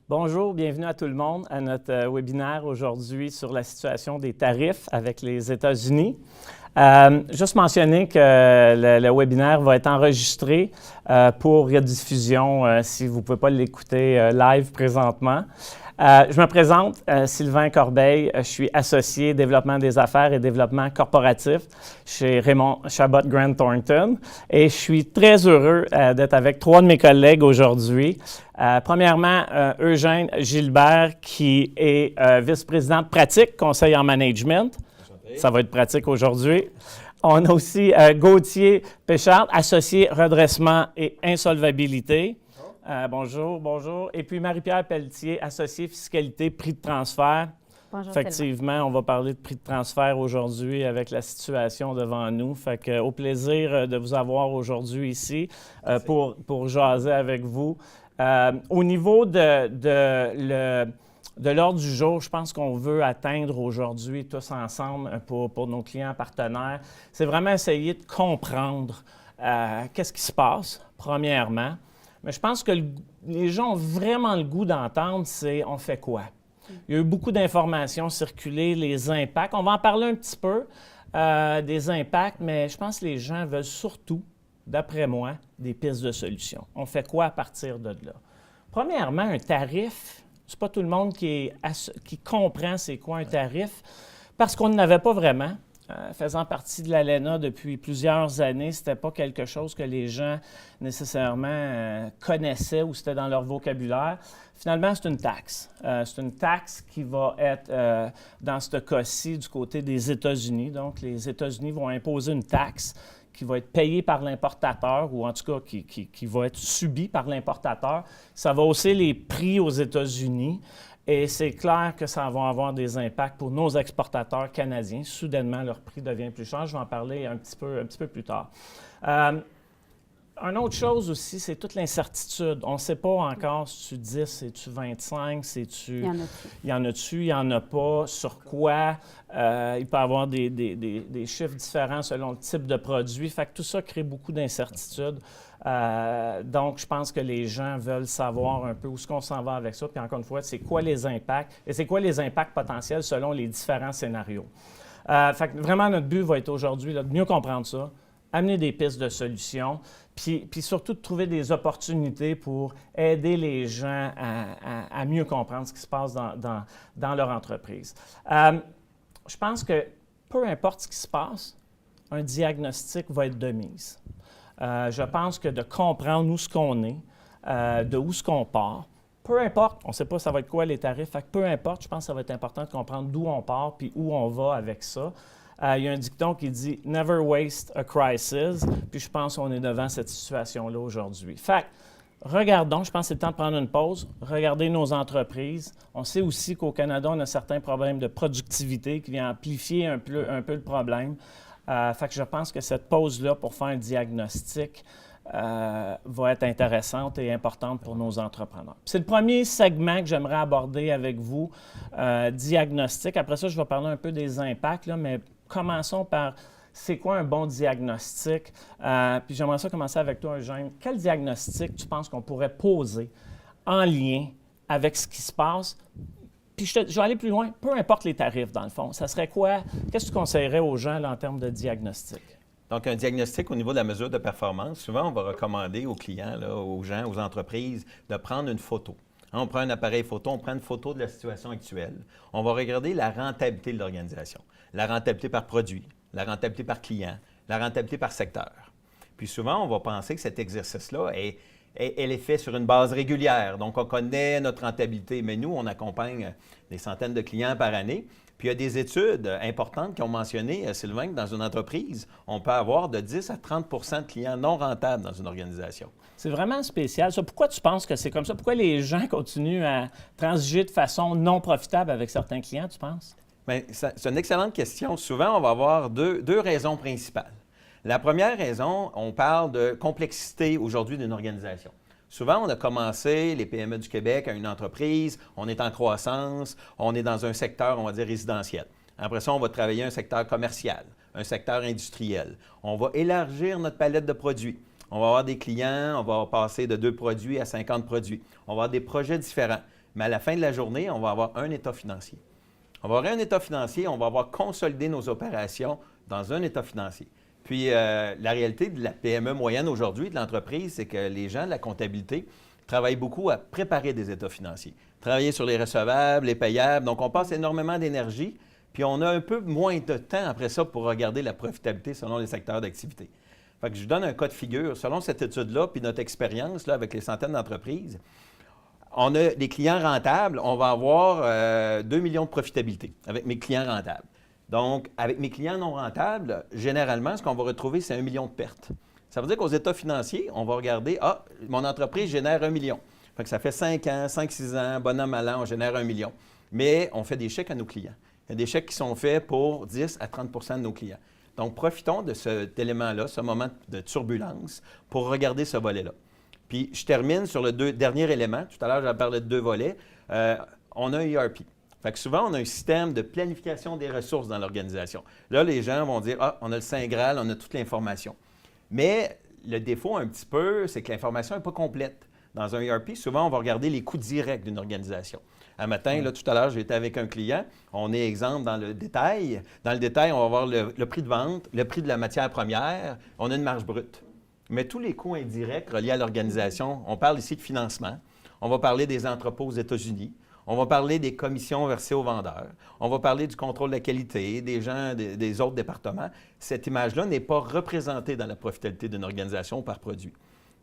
Bonjour, bienvenue à tout le monde à notre webinaire aujourd'hui sur la situation des tarifs avec les États-Unis. Juste mentionner que le webinaire va être enregistré pour rediffusion si vous ne pouvez pas l'écouter live présentement. Je me présente, Sylvain Corbeil, je suis associé développement des affaires et développement corporatif chez Raymond Chabot Grant Thornton et je suis très heureux d'être avec trois de mes collègues aujourd'hui. Premièrement, Eugène Gilbert qui est vice-président de pratique, conseil en management. Ça va être pratique aujourd'hui. On a aussi Gauthier Péchard, associé redressement et insolvabilité. Bonjour, bonjour. Et puis Marie-Pierre Pelletier, associée fiscalité, prix de transfert. Bonjour, effectivement, on va parler de prix de transfert aujourd'hui avec la situation devant nous. Fait que, au plaisir de vous avoir aujourd'hui ici pour jaser avec vous. Au niveau de l'ordre du jour, je pense qu'on veut atteindre aujourd'hui tous ensemble pour nos clients partenaires, c'est vraiment essayer de comprendre qu'est-ce qui se passe, premièrement. Mais je pense que les gens ont vraiment le goût d'entendre, c'est on fait quoi? Il y a eu beaucoup d'informations circulées, les impacts. On va en parler un petit peu des impacts, mais je pense que les gens veulent surtout, d'après moi, des pistes de solutions. On fait quoi à partir de là? Premièrement, un tarif, c'est pas tout le monde qui comprend c'est quoi un tarif, parce qu'on n'avait pas vraiment. Faisant partie de l'ALENA depuis plusieurs années, ce n'était pas quelque chose que les gens nécessairement connaissaient ou c'était dans leur vocabulaire. Finalement, c'est une taxe. C'est une taxe qui va être, dans ce cas-ci, du côté des États-Unis. Donc, les États-Unis vont imposer une taxe qui va être payée par l'importateur, ou en tout cas qui va être subie par l'importateur. Ça va hausser les prix aux États-Unis. Et c'est clair que ça va avoir des impacts pour nos exportateurs canadiens. Soudainement, leur prix devient plus cher. Je vais en parler un petit peu plus tard. Une autre chose aussi, c'est toute l'incertitude. On ne sait pas encore si tu 10, si tu 25, si tu... Il y en a-tu, il n'y en a pas, sur quoi. Il peut y avoir des chiffres différents selon le type de produit. Fait que tout ça crée beaucoup d'incertitudes. Donc, je pense que les gens veulent savoir un peu où est-ce qu'on s'en va avec ça. Puis encore une fois, c'est quoi les impacts et c'est quoi les impacts potentiels selon les différents scénarios. Fait que vraiment, notre but va être aujourd'hui de mieux comprendre ça, amener des pistes de solutions, puis surtout de trouver des opportunités pour aider les gens à mieux comprendre ce qui se passe dans leur entreprise. Je pense que peu importe ce qui se passe, un diagnostic va être de mise. Je pense que de comprendre où ce qu'on est, de où ce qu'on part, peu importe, on ne sait pas ça va être quoi les tarifs, fait que peu importe, je pense que ça va être important de comprendre d'où on part puis où on va avec ça. Il y a un dicton qui dit « Never waste a crisis », puis je pense qu'on est devant cette situation-là aujourd'hui. Fait que, regardons, je pense que c'est le temps de prendre une pause, regarder nos entreprises. On sait aussi qu'au Canada, on a certains problèmes de productivité qui viennent amplifier un peu le problème. Fait que je pense que cette pause-là pour faire un diagnostic va être intéressante et importante pour nos entrepreneurs. C'est le premier segment que j'aimerais aborder avec vous, diagnostic. Après ça, je vais parler un peu des impacts, là, mais commençons par c'est quoi un bon diagnostic. Puis j'aimerais ça commencer avec toi, Eugène. Quel diagnostic tu penses qu'on pourrait poser en lien avec ce qui se passe? Puis je vais aller plus loin, peu importe les tarifs, dans le fond. Ça serait quoi? Qu'est-ce que tu conseillerais aux gens là, en termes de diagnostic? Donc, un diagnostic au niveau de la mesure de performance, souvent, on va recommander aux clients, là, aux gens, aux entreprises, de prendre une photo. On prend un appareil photo, on prend une photo de la situation actuelle. On va regarder la rentabilité de l'organisation, la rentabilité par produit, la rentabilité par client, la rentabilité par secteur. Puis souvent, on va penser que cet exercice-là elle est faite sur une base régulière. Donc, on connaît notre rentabilité, mais nous, on accompagne des centaines de clients par année. Puis, il y a des études importantes qui ont mentionné, Sylvain, que dans une entreprise, on peut avoir de 10 à 30 de clients non rentables dans une organisation. C'est vraiment spécial. Ça, pourquoi tu penses que c'est comme ça? Pourquoi les gens continuent à transiger de façon non profitable avec certains clients, tu penses? Bien, c'est une excellente question. Souvent, on va avoir deux raisons principales. La première raison, on parle de complexité aujourd'hui d'une organisation. Souvent, on a commencé, les PME du Québec, à une entreprise, on est en croissance, on est dans un secteur, on va dire, résidentiel. Après ça, on va travailler un secteur commercial, un secteur industriel. On va élargir notre palette de produits. On va avoir des clients, on va passer de 2 produits à 50 produits. On va avoir des projets différents. Mais à la fin de la journée, on va avoir un état financier. On va avoir un état financier, on va avoir consolidé nos opérations dans un état financier. Puis, la réalité de la PME moyenne aujourd'hui, de l'entreprise, c'est que les gens de la comptabilité travaillent beaucoup à préparer des états financiers, travailler sur les recevables, les payables. Donc, on passe énormément d'énergie, puis on a un peu moins de temps après ça pour regarder la profitabilité selon les secteurs d'activité. Fait que je vous donne un cas de figure. Selon cette étude-là, puis notre expérience là, avec les centaines d'entreprises, on a des clients rentables, on va avoir 2 millions de profitabilité avec mes clients rentables. Donc, avec mes clients non rentables, généralement, ce qu'on va retrouver, c'est 1 million de pertes. Ça veut dire qu'aux états financiers, on va regarder, mon entreprise génère 1 million. Fait que ça fait 5 ans, 5-6 ans, bon an, mal an, on génère 1 million. Mais on fait des chèques à nos clients. Il y a des chèques qui sont faits pour 10 à 30 de nos clients. Donc, profitons de cet élément-là, ce moment de turbulence, pour regarder ce volet-là. Puis, je termine sur le dernier élément. Tout à l'heure, j'ai parlé de 2 volets. On a un ERP. Fait que souvent, on a un système de planification des ressources dans l'organisation. Là, les gens vont dire, on a le Saint Graal, on a toute l'information. Mais le défaut, un petit peu, c'est que l'information n'est pas complète. Dans un ERP, souvent, on va regarder les coûts directs d'une organisation. Un matin, là, tout à l'heure, j'étais avec un client. On est exemple dans le détail. Dans le détail, on va voir le prix de vente, le prix de la matière première. On a une marge brute. Mais tous les coûts indirects reliés à l'organisation, on parle ici de financement. On va parler des entrepôts aux États-Unis. On va parler des commissions versées aux vendeurs. On va parler du contrôle de la qualité, des gens des autres départements. Cette image-là n'est pas représentée dans la profitabilité d'une organisation par produit.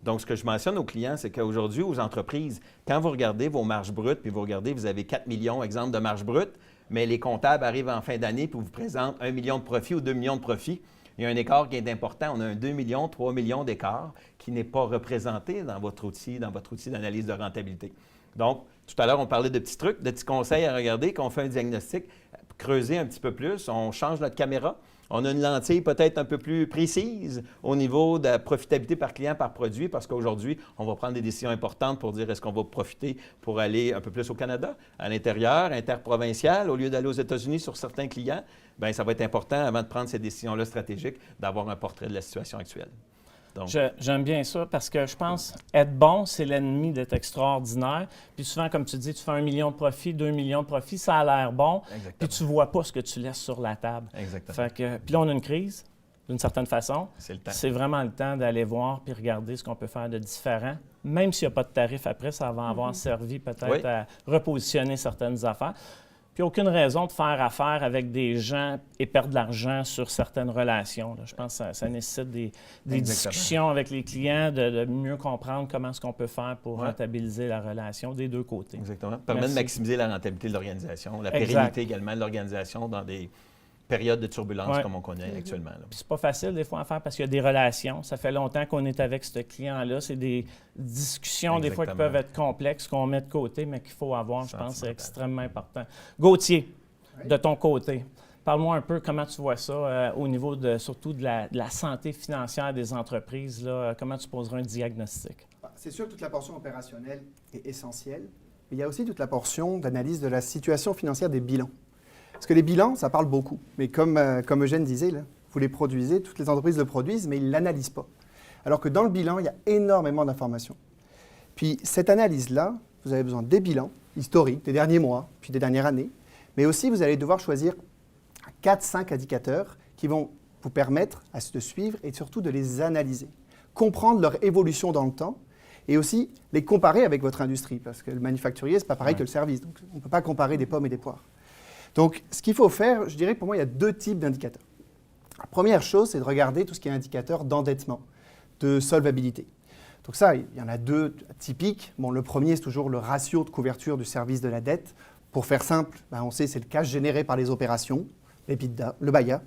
Donc, ce que je mentionne aux clients, c'est qu'aujourd'hui, aux entreprises, quand vous regardez vos marges brutes, puis vous regardez, vous avez 4 millions, exemple de marge brute, mais les comptables arrivent en fin d'année puis vous présentent 1 million de profit ou 2 millions de profit. Il y a un écart qui est important. On a un 2 millions, 3 millions d'écart qui n'est pas représenté dans votre outil d'analyse de rentabilité. Donc, tout à l'heure, on parlait de petits trucs, de petits conseils à regarder. Quand on fait un diagnostic, creuser un petit peu plus, on change notre caméra. On a une lentille peut-être un peu plus précise au niveau de la profitabilité par client, par produit, parce qu'aujourd'hui, on va prendre des décisions importantes pour dire est-ce qu'on va profiter pour aller un peu plus au Canada, à l'intérieur, interprovincial, au lieu d'aller aux États-Unis sur certains clients. Bien, ça va être important, avant de prendre ces décisions-là stratégiques, d'avoir un portrait de la situation actuelle. J'aime bien ça parce que je pense être bon, c'est l'ennemi d'être extraordinaire. Puis souvent, comme tu dis, tu fais 1 million de profit, 2 millions de profit, ça a l'air bon. Exactement. Puis tu ne vois pas ce que tu laisses sur la table. Exactement. Puis là, on a une crise, d'une certaine façon. C'est le temps. C'est vraiment le temps d'aller voir puis regarder ce qu'on peut faire de différent. Même s'il n'y a pas de tarif après, ça va avoir servi peut-être à repositionner certaines affaires. Puis aucune raison de faire affaire avec des gens et perdre de l'argent sur certaines relations. Là. Je pense que ça nécessite des discussions avec les clients, de mieux comprendre comment est-ce qu'on peut faire pour rentabiliser la relation des deux côtés. Exactement. Permet de maximiser la rentabilité de l'organisation, la pérennité également de l'organisation dans des période de turbulence comme on connaît actuellement. Là. Puis c'est pas facile des fois à faire parce qu'il y a des relations. Ça fait longtemps qu'on est avec ce client-là. C'est des discussions des fois qui peuvent être complexes, qu'on met de côté, mais qu'il faut avoir, je pense, c'est extrêmement important. Gauthier, de ton côté, parle-moi un peu comment tu vois ça au niveau surtout de la santé financière des entreprises. Là, comment tu poserais un diagnostic? C'est sûr que toute la portion opérationnelle est essentielle, mais il y a aussi toute la portion d'analyse de la situation financière des bilans. Parce que les bilans, ça parle beaucoup. Mais comme Eugène disait, là, vous les produisez, toutes les entreprises le produisent, mais ils ne l'analysent pas. Alors que dans le bilan, il y a énormément d'informations. Puis cette analyse-là, vous avez besoin des bilans historiques, des derniers mois, puis des dernières années. Mais aussi, vous allez devoir choisir 4-5 indicateurs qui vont vous permettre de suivre et surtout de les analyser. Comprendre leur évolution dans le temps et aussi les comparer avec votre industrie. Parce que le manufacturier, ce n'est pas pareil que le service. Donc on ne peut pas comparer des pommes et des poires. Donc, ce qu'il faut faire, je dirais pour moi, il y a 2 types d'indicateurs. La première chose, c'est de regarder tout ce qui est indicateur d'endettement, de solvabilité. Donc ça, il y en a 2 typiques. Bon, le premier, c'est toujours le ratio de couverture du service de la dette. Pour faire simple, on sait que c'est le cash généré par les opérations, le BAIA,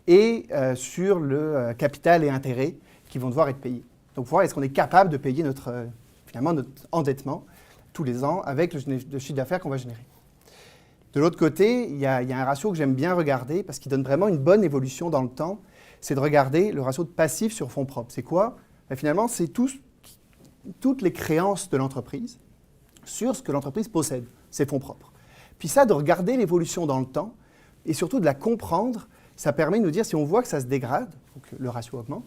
et sur le capital et intérêts qui vont devoir être payés. Donc, voir est-ce qu'on est capable de payer notre endettement tous les ans avec le chiffre d'affaires qu'on va générer. De l'autre côté, il y a un ratio que j'aime bien regarder parce qu'il donne vraiment une bonne évolution dans le temps. C'est de regarder le ratio de passif sur fonds propres. C'est quoi? Finalement, c'est toutes les créances de l'entreprise sur ce que l'entreprise possède, ses fonds propres. Puis ça, de regarder l'évolution dans le temps et surtout de la comprendre, ça permet de nous dire si on voit que ça se dégrade, donc le ratio augmente,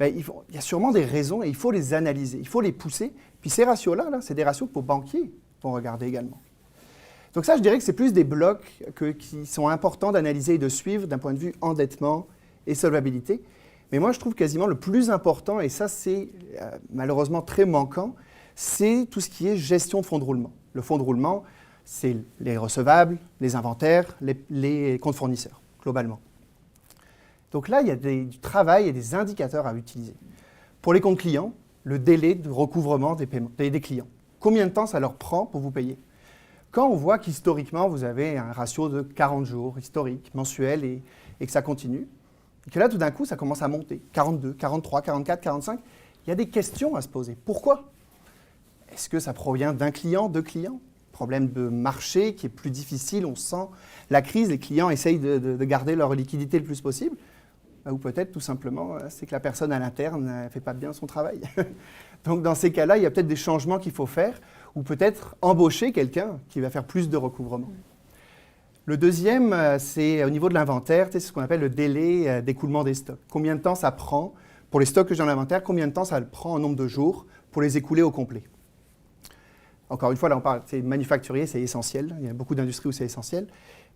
il y a sûrement des raisons et il faut les analyser, il faut les pousser. Puis ces ratios-là, c'est des ratios que vos banquiers vont regarder également. Donc ça, je dirais que c'est plus des blocs qui sont importants d'analyser et de suivre d'un point de vue endettement et solvabilité. Mais moi, je trouve quasiment le plus important, et ça, c'est malheureusement très manquant, c'est tout ce qui est gestion de fonds de roulement. Le fonds de roulement, c'est les recevables, les inventaires, les comptes fournisseurs, globalement. Donc là, il y a du travail et des indicateurs à utiliser. Pour les comptes clients, le délai de recouvrement des paiements des clients. Combien de temps ça leur prend pour vous payer? Quand on voit qu'historiquement, vous avez un ratio de 40 jours, historique, mensuel, et que ça continue, et que là, tout d'un coup, ça commence à monter, 42, 43, 44, 45, il y a des questions à se poser. Pourquoi? Est-ce que ça provient d'un client, deux clients? Problème de marché qui est plus difficile, on sent la crise, les clients essayent de garder leur liquidité le plus possible. Ou peut-être tout simplement, c'est que la personne à l'interne ne fait pas bien son travail. Donc dans ces cas-là, il y a peut-être des changements qu'il faut faire, ou peut-être embaucher quelqu'un qui va faire plus de recouvrement. Le deuxième, c'est au niveau de l'inventaire, c'est ce qu'on appelle le délai d'écoulement des stocks. Combien de temps ça prend pour les stocks que j'ai en inventaire, combien de temps ça prend en nombre de jours pour les écouler au complet? Encore une fois, là on parle, c'est manufacturier, c'est essentiel. Il y a beaucoup d'industries où c'est essentiel.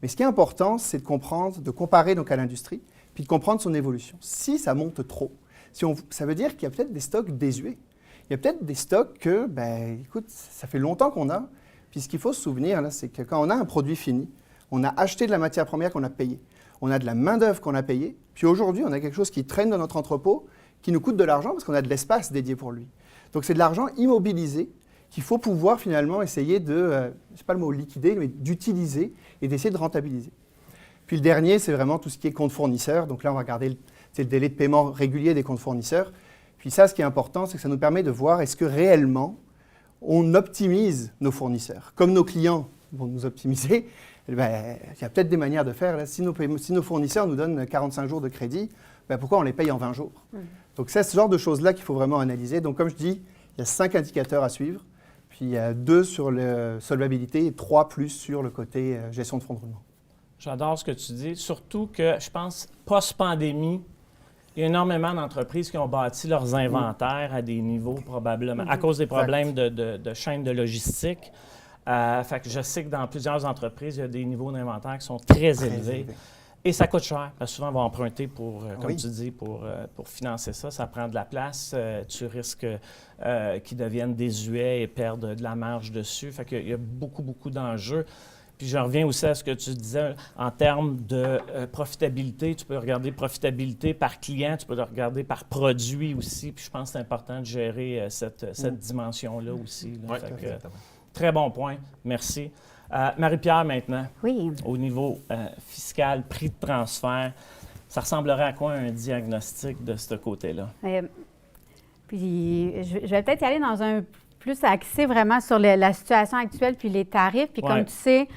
Mais ce qui est important, c'est de comprendre, de comparer donc à l'industrie, puis de comprendre son évolution. Si ça monte trop, ça veut dire qu'il y a peut-être des stocks désuets. Il y a peut-être des stocks que, écoute, ça fait longtemps qu'on a. Puis ce qu'il faut se souvenir, là, c'est que quand on a un produit fini, on a acheté de la matière première qu'on a payée. On a de la main-d'œuvre qu'on a payée. Puis aujourd'hui, on a quelque chose qui traîne dans notre entrepôt, qui nous coûte de l'argent parce qu'on a de l'espace dédié pour lui. Donc c'est de l'argent immobilisé qu'il faut pouvoir finalement essayer de, c'est pas le mot liquider, mais d'utiliser et d'essayer de rentabiliser. Puis le dernier, c'est vraiment tout ce qui est compte fournisseur. Donc là, on va regarder le délai de paiement régulier des comptes fournisseurs. Puis ça, ce qui est important, c'est que ça nous permet de voir est-ce que réellement on optimise nos fournisseurs. Comme nos clients vont nous optimiser, il y a peut-être des manières de faire. Là, si nos fournisseurs nous donnent 45 jours de crédit, pourquoi on les paye en 20 jours? Donc c'est ce genre de choses-là qu'il faut vraiment analyser. Donc comme je dis, il y a 5 indicateurs à suivre. Puis il y a 2 sur la solvabilité et 3 plus sur le côté gestion de fonds de roulement. J'adore ce que tu dis, surtout que je pense, post-pandémie, il y a énormément d'entreprises qui ont bâti leurs inventaires à des niveaux probablement, à cause des problèmes de chaîne de logistique. Fait que je sais que dans plusieurs entreprises, il y a des niveaux d'inventaire qui sont très élevés. Et ça coûte cher, parce que souvent, on va emprunter pour, comme tu dis, pour financer ça. Ça prend de la place. Tu risques qu'ils deviennent désuets et perdent de la marge dessus. Fait qu'il y a beaucoup, beaucoup d'enjeux. Puis je reviens aussi à ce que tu disais en termes de profitabilité. Tu peux regarder profitabilité par client, tu peux le regarder par produit aussi. Puis je pense que c'est important de gérer cette dimension-là aussi. Là. Oui, exactement. Très bon point. Merci. Marie-Pierre, maintenant, oui. Au niveau fiscal, prix de transfert, ça ressemblerait à quoi un diagnostic de ce côté-là? Puis, je vais peut-être y aller dans un plus axé vraiment sur la situation actuelle puis les tarifs. Puis comme tu sais,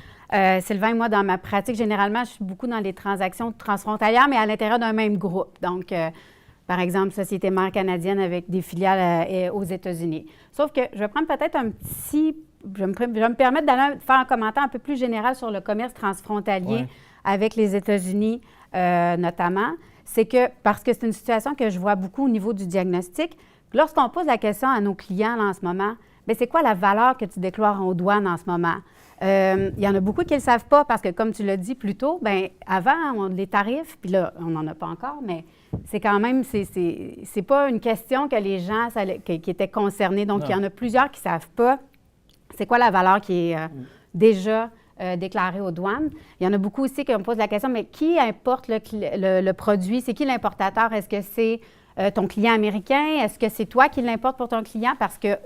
Sylvain, moi, dans ma pratique, généralement, je suis beaucoup dans les transactions transfrontalières, mais à l'intérieur d'un même groupe. Donc, par exemple, Société mère canadienne avec des filiales aux États-Unis. Sauf que je vais prendre peut-être je vais me permettre d'aller faire un commentaire un peu plus général sur le commerce transfrontalier avec les États-Unis notamment. C'est que, parce que c'est une situation que je vois beaucoup au niveau du diagnostic, lorsqu'on pose la question à nos clients là, en ce moment, bien, c'est quoi la valeur que tu déclares aux douanes en ce moment? Il y en a beaucoup qui ne le savent pas parce que, comme tu l'as dit plus tôt, bien, avant, les tarifs, puis là, on n'en a pas encore, mais c'est quand même, c'est pas une question que les gens qui étaient concernés. Donc, il y en a plusieurs qui ne savent pas c'est quoi la valeur qui est déjà déclarée aux douanes. Il y en a beaucoup aussi qui me posent la question, mais qui importe le produit? C'est qui l'importateur? Est-ce que c'est ton client américain? Est-ce que c'est toi qui l'importe pour ton client? Parce que,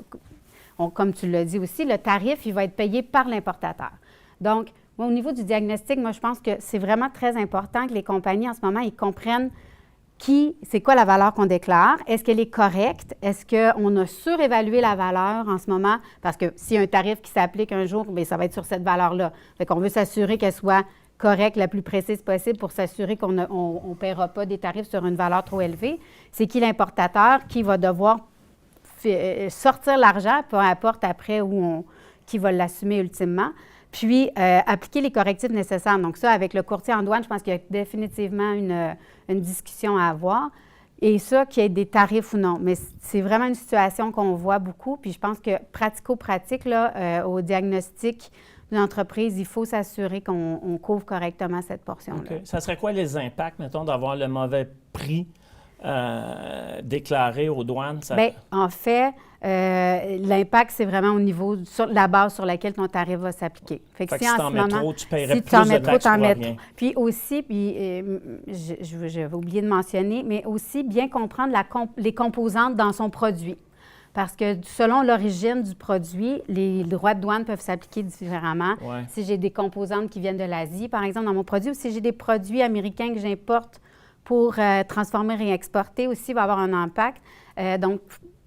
comme tu l'as dit aussi, le tarif, il va être payé par l'importateur. Donc, au niveau du diagnostic, moi, je pense que c'est vraiment très important que les compagnies, en ce moment, ils comprennent c'est quoi la valeur qu'on déclare? Est-ce qu'elle est correcte? Est-ce qu'on a surévalué la valeur en ce moment? Parce que s'il y a un tarif qui s'applique un jour, bien, ça va être sur cette valeur-là. Fait qu'on veut s'assurer qu'elle soit correcte, la plus précise possible pour s'assurer qu'on ne paiera pas des tarifs sur une valeur trop élevée. C'est qui l'importateur qui va devoir sortir l'argent, peu importe après qui va l'assumer ultimement. Puis, appliquer les correctifs nécessaires. Donc ça, avec le courtier en douane, je pense qu'il y a définitivement une discussion à avoir. Et ça, qu'il y ait des tarifs ou non. Mais c'est vraiment une situation qu'on voit beaucoup. Puis je pense que pratico-pratique, là, au diagnostic d'une entreprise, il faut s'assurer qu'on couvre correctement cette portion-là. Okay. Ça serait quoi les impacts, mettons, d'avoir le mauvais prix déclaré aux douanes? Bien, en fait, l'impact, c'est vraiment au niveau de la base sur laquelle ton tarif va s'appliquer. Fait que si tu en mets trop, tu paierais si plus tu en de mets trop, taxes tu en pour mets rien. trop. Puis aussi, j'avais oublié de mentionner, mais aussi bien comprendre les composantes dans son produit. Parce que selon l'origine du produit, les droits de douane peuvent s'appliquer différemment. Ouais. Si j'ai des composantes qui viennent de l'Asie, par exemple, dans mon produit, ou si j'ai des produits américains que j'importe pour transformer et exporter, aussi, il va avoir un impact. Donc,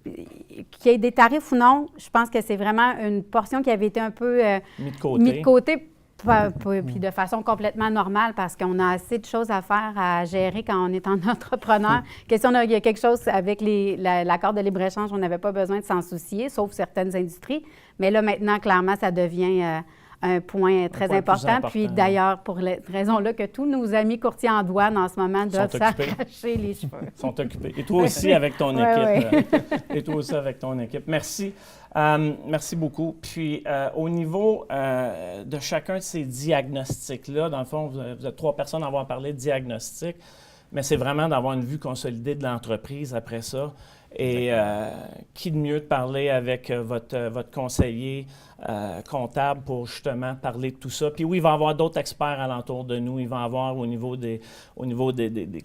qu'il y ait des tarifs ou non, je pense que c'est vraiment une portion qui avait été un peu mis de côté. Puis de façon complètement normale, parce qu'on a assez de choses à faire, à gérer quand on est en entrepreneur. Que si il y a quelque chose avec l'accord de libre-échange, on n'avait pas besoin de s'en soucier, sauf certaines industries. Mais là, maintenant, clairement, ça devient un point très important. Puis d'ailleurs, pour la raison-là que tous nos amis courtiers en douane en ce moment doivent s'arracher les cheveux. Ils sont occupés. Et toi aussi avec ton équipe. Et toi aussi avec ton équipe. Merci. Merci beaucoup. Puis, au niveau de chacun de ces diagnostics-là, dans le fond, vous êtes 3 personnes à avoir parlé de diagnostic, mais c'est vraiment d'avoir une vue consolidée de l'entreprise après ça. Et qui de mieux de parler avec votre conseiller comptable pour justement parler de tout ça. Puis oui, il va y avoir d'autres experts alentour de nous. Il va y avoir au niveau des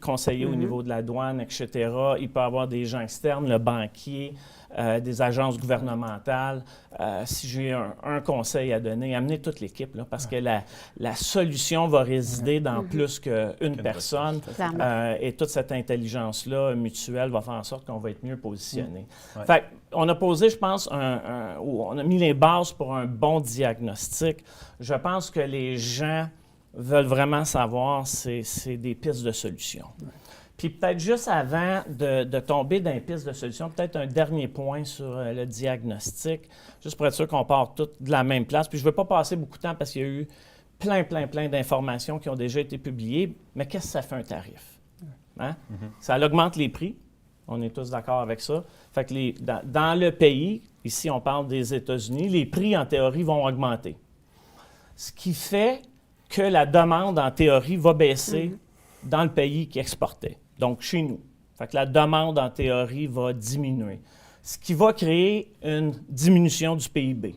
conseillers, au niveau de la douane, etc. Il peut y avoir des gens externes, le banquier, des agences gouvernementales. Si j'ai un conseil à donner, amenez toute l'équipe, là, parce que la solution va résider dans plus qu'une personne. Et toute cette intelligence-là mutuelle va faire en sorte qu'on va être mieux positionné. Fait on a posé, je pense, on a mis les bases pour un bon diagnostic. Je pense que les gens veulent vraiment savoir, c'est des pistes de solutions. Puis peut-être juste avant de tomber dans les pistes de solution, peut-être un dernier point sur le diagnostic, juste pour être sûr qu'on part tous de la même place. Puis je ne veux pas passer beaucoup de temps parce qu'il y a eu plein d'informations qui ont déjà été publiées. Mais qu'est-ce que ça fait un tarif? Hein? Ça augmente les prix. On est tous d'accord avec ça. Fait que dans le pays, ici on parle des États-Unis, les prix en théorie vont augmenter. Ce qui fait que la demande en théorie va baisser dans le pays qui exportait. Donc, chez nous. Fait que la demande, en théorie, va diminuer. Ce qui va créer une diminution du PIB.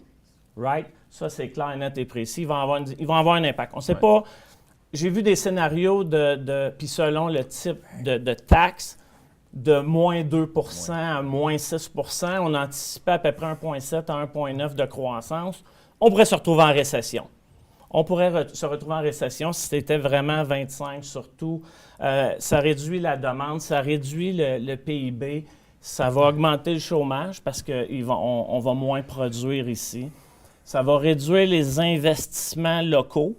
Right? Ça, c'est clair, net et précis. Ils vont avoir un impact. On ne sait pas. J'ai vu des scénarios puis selon le type de taxe, de moins 2 à moins 6 on anticipait à peu près 1,7 à 1,9 de croissance. On pourrait se retrouver en récession. On pourrait se retrouver en récession si c'était vraiment 25 surtout. Ça réduit la demande, ça réduit le PIB, ça va augmenter le chômage parce qu'on va moins produire ici. Ça va réduire les investissements locaux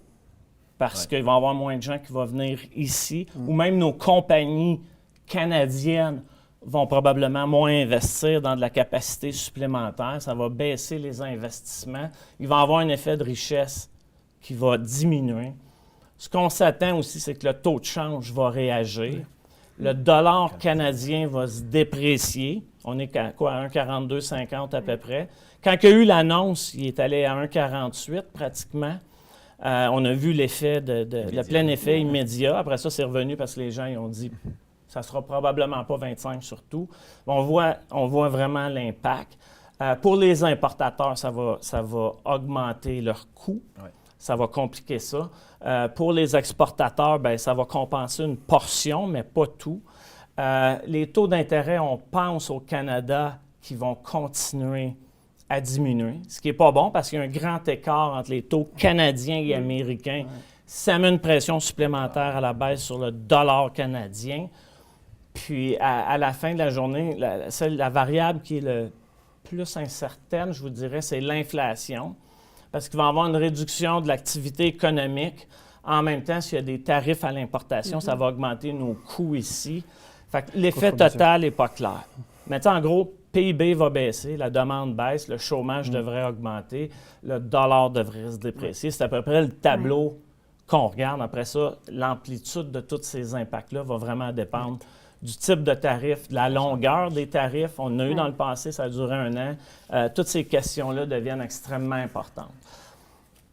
parce qu'il va y avoir moins de gens qui vont venir ici. Ou même nos compagnies canadiennes vont probablement moins investir dans de la capacité supplémentaire. Ça va baisser les investissements. Il va y avoir un effet de richesse qui va diminuer. Ce qu'on s'attend aussi, c'est que le taux de change va réagir. Le dollar canadien va se déprécier. On est à quoi? À 1,4250 à peu près. Quand il y a eu l'annonce, il est allé à 1,48 pratiquement. On a vu l'effet, le plein effet immédiat. Après ça, c'est revenu parce que les gens ils ont dit ça ne sera probablement pas 25 surtout. On voit vraiment l'impact. Pour les importateurs, ça va augmenter leurs coûts. Ouais. Ça va compliquer ça. Pour les exportateurs, bien, ça va compenser une portion, mais pas tout. Les taux d'intérêt, on pense au Canada, qui vont continuer à diminuer, ce qui n'est pas bon parce qu'il y a un grand écart entre les taux canadiens et américains. Ça met une pression supplémentaire à la baisse sur le dollar canadien. Puis, à la fin de la journée, la variable qui est le plus incertaine, je vous dirais, c'est l'inflation. Parce qu'il va y avoir une réduction de l'activité économique. En même temps, s'il y a des tarifs à l'importation, ça va augmenter nos coûts ici. Fait que l'effet total n'est pas clair. Mais en gros, PIB va baisser, la demande baisse, le chômage devrait augmenter, le dollar devrait se déprécier. C'est à peu près le tableau qu'on regarde. Après ça, l'amplitude de tous ces impacts-là va vraiment dépendre du type de tarif, de la longueur des tarifs. On en a eu dans le passé, ça a duré 1 an. Toutes ces questions-là deviennent extrêmement importantes.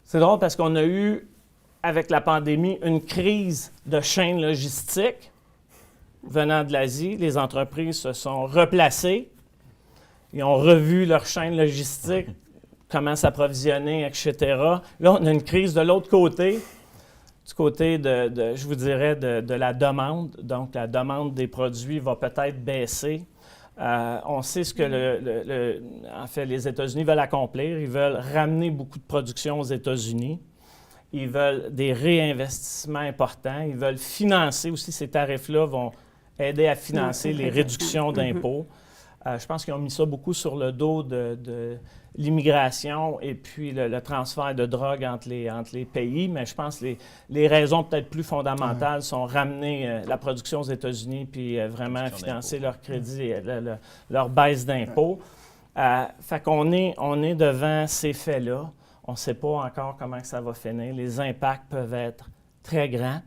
C'est drôle parce qu'on a eu, avec la pandémie, une crise de chaîne logistique venant de l'Asie. Les entreprises se sont replacées. Ils ont revu leur chaîne logistique, comment s'approvisionner, etc. Là, on a une crise de l'autre côté, du côté je vous dirais, de la demande. Donc, la demande des produits va peut-être baisser. On sait ce que en fait, les États-Unis veulent accomplir. Ils veulent ramener beaucoup de production aux États-Unis. Ils veulent des réinvestissements importants. Ils veulent financer aussi, ces tarifs-là vont aider à financer les réductions d'impôts. Je pense qu'ils ont mis ça beaucoup sur le dos de l'immigration et puis le transfert de drogue entre les pays, mais je pense que les raisons peut-être plus fondamentales sont ramener la production aux États-Unis puis vraiment financer leur crédit, leur baisse d'impôts. Fait qu'on est devant ces faits-là. On ne sait pas encore comment ça va finir. Les impacts peuvent être très grands.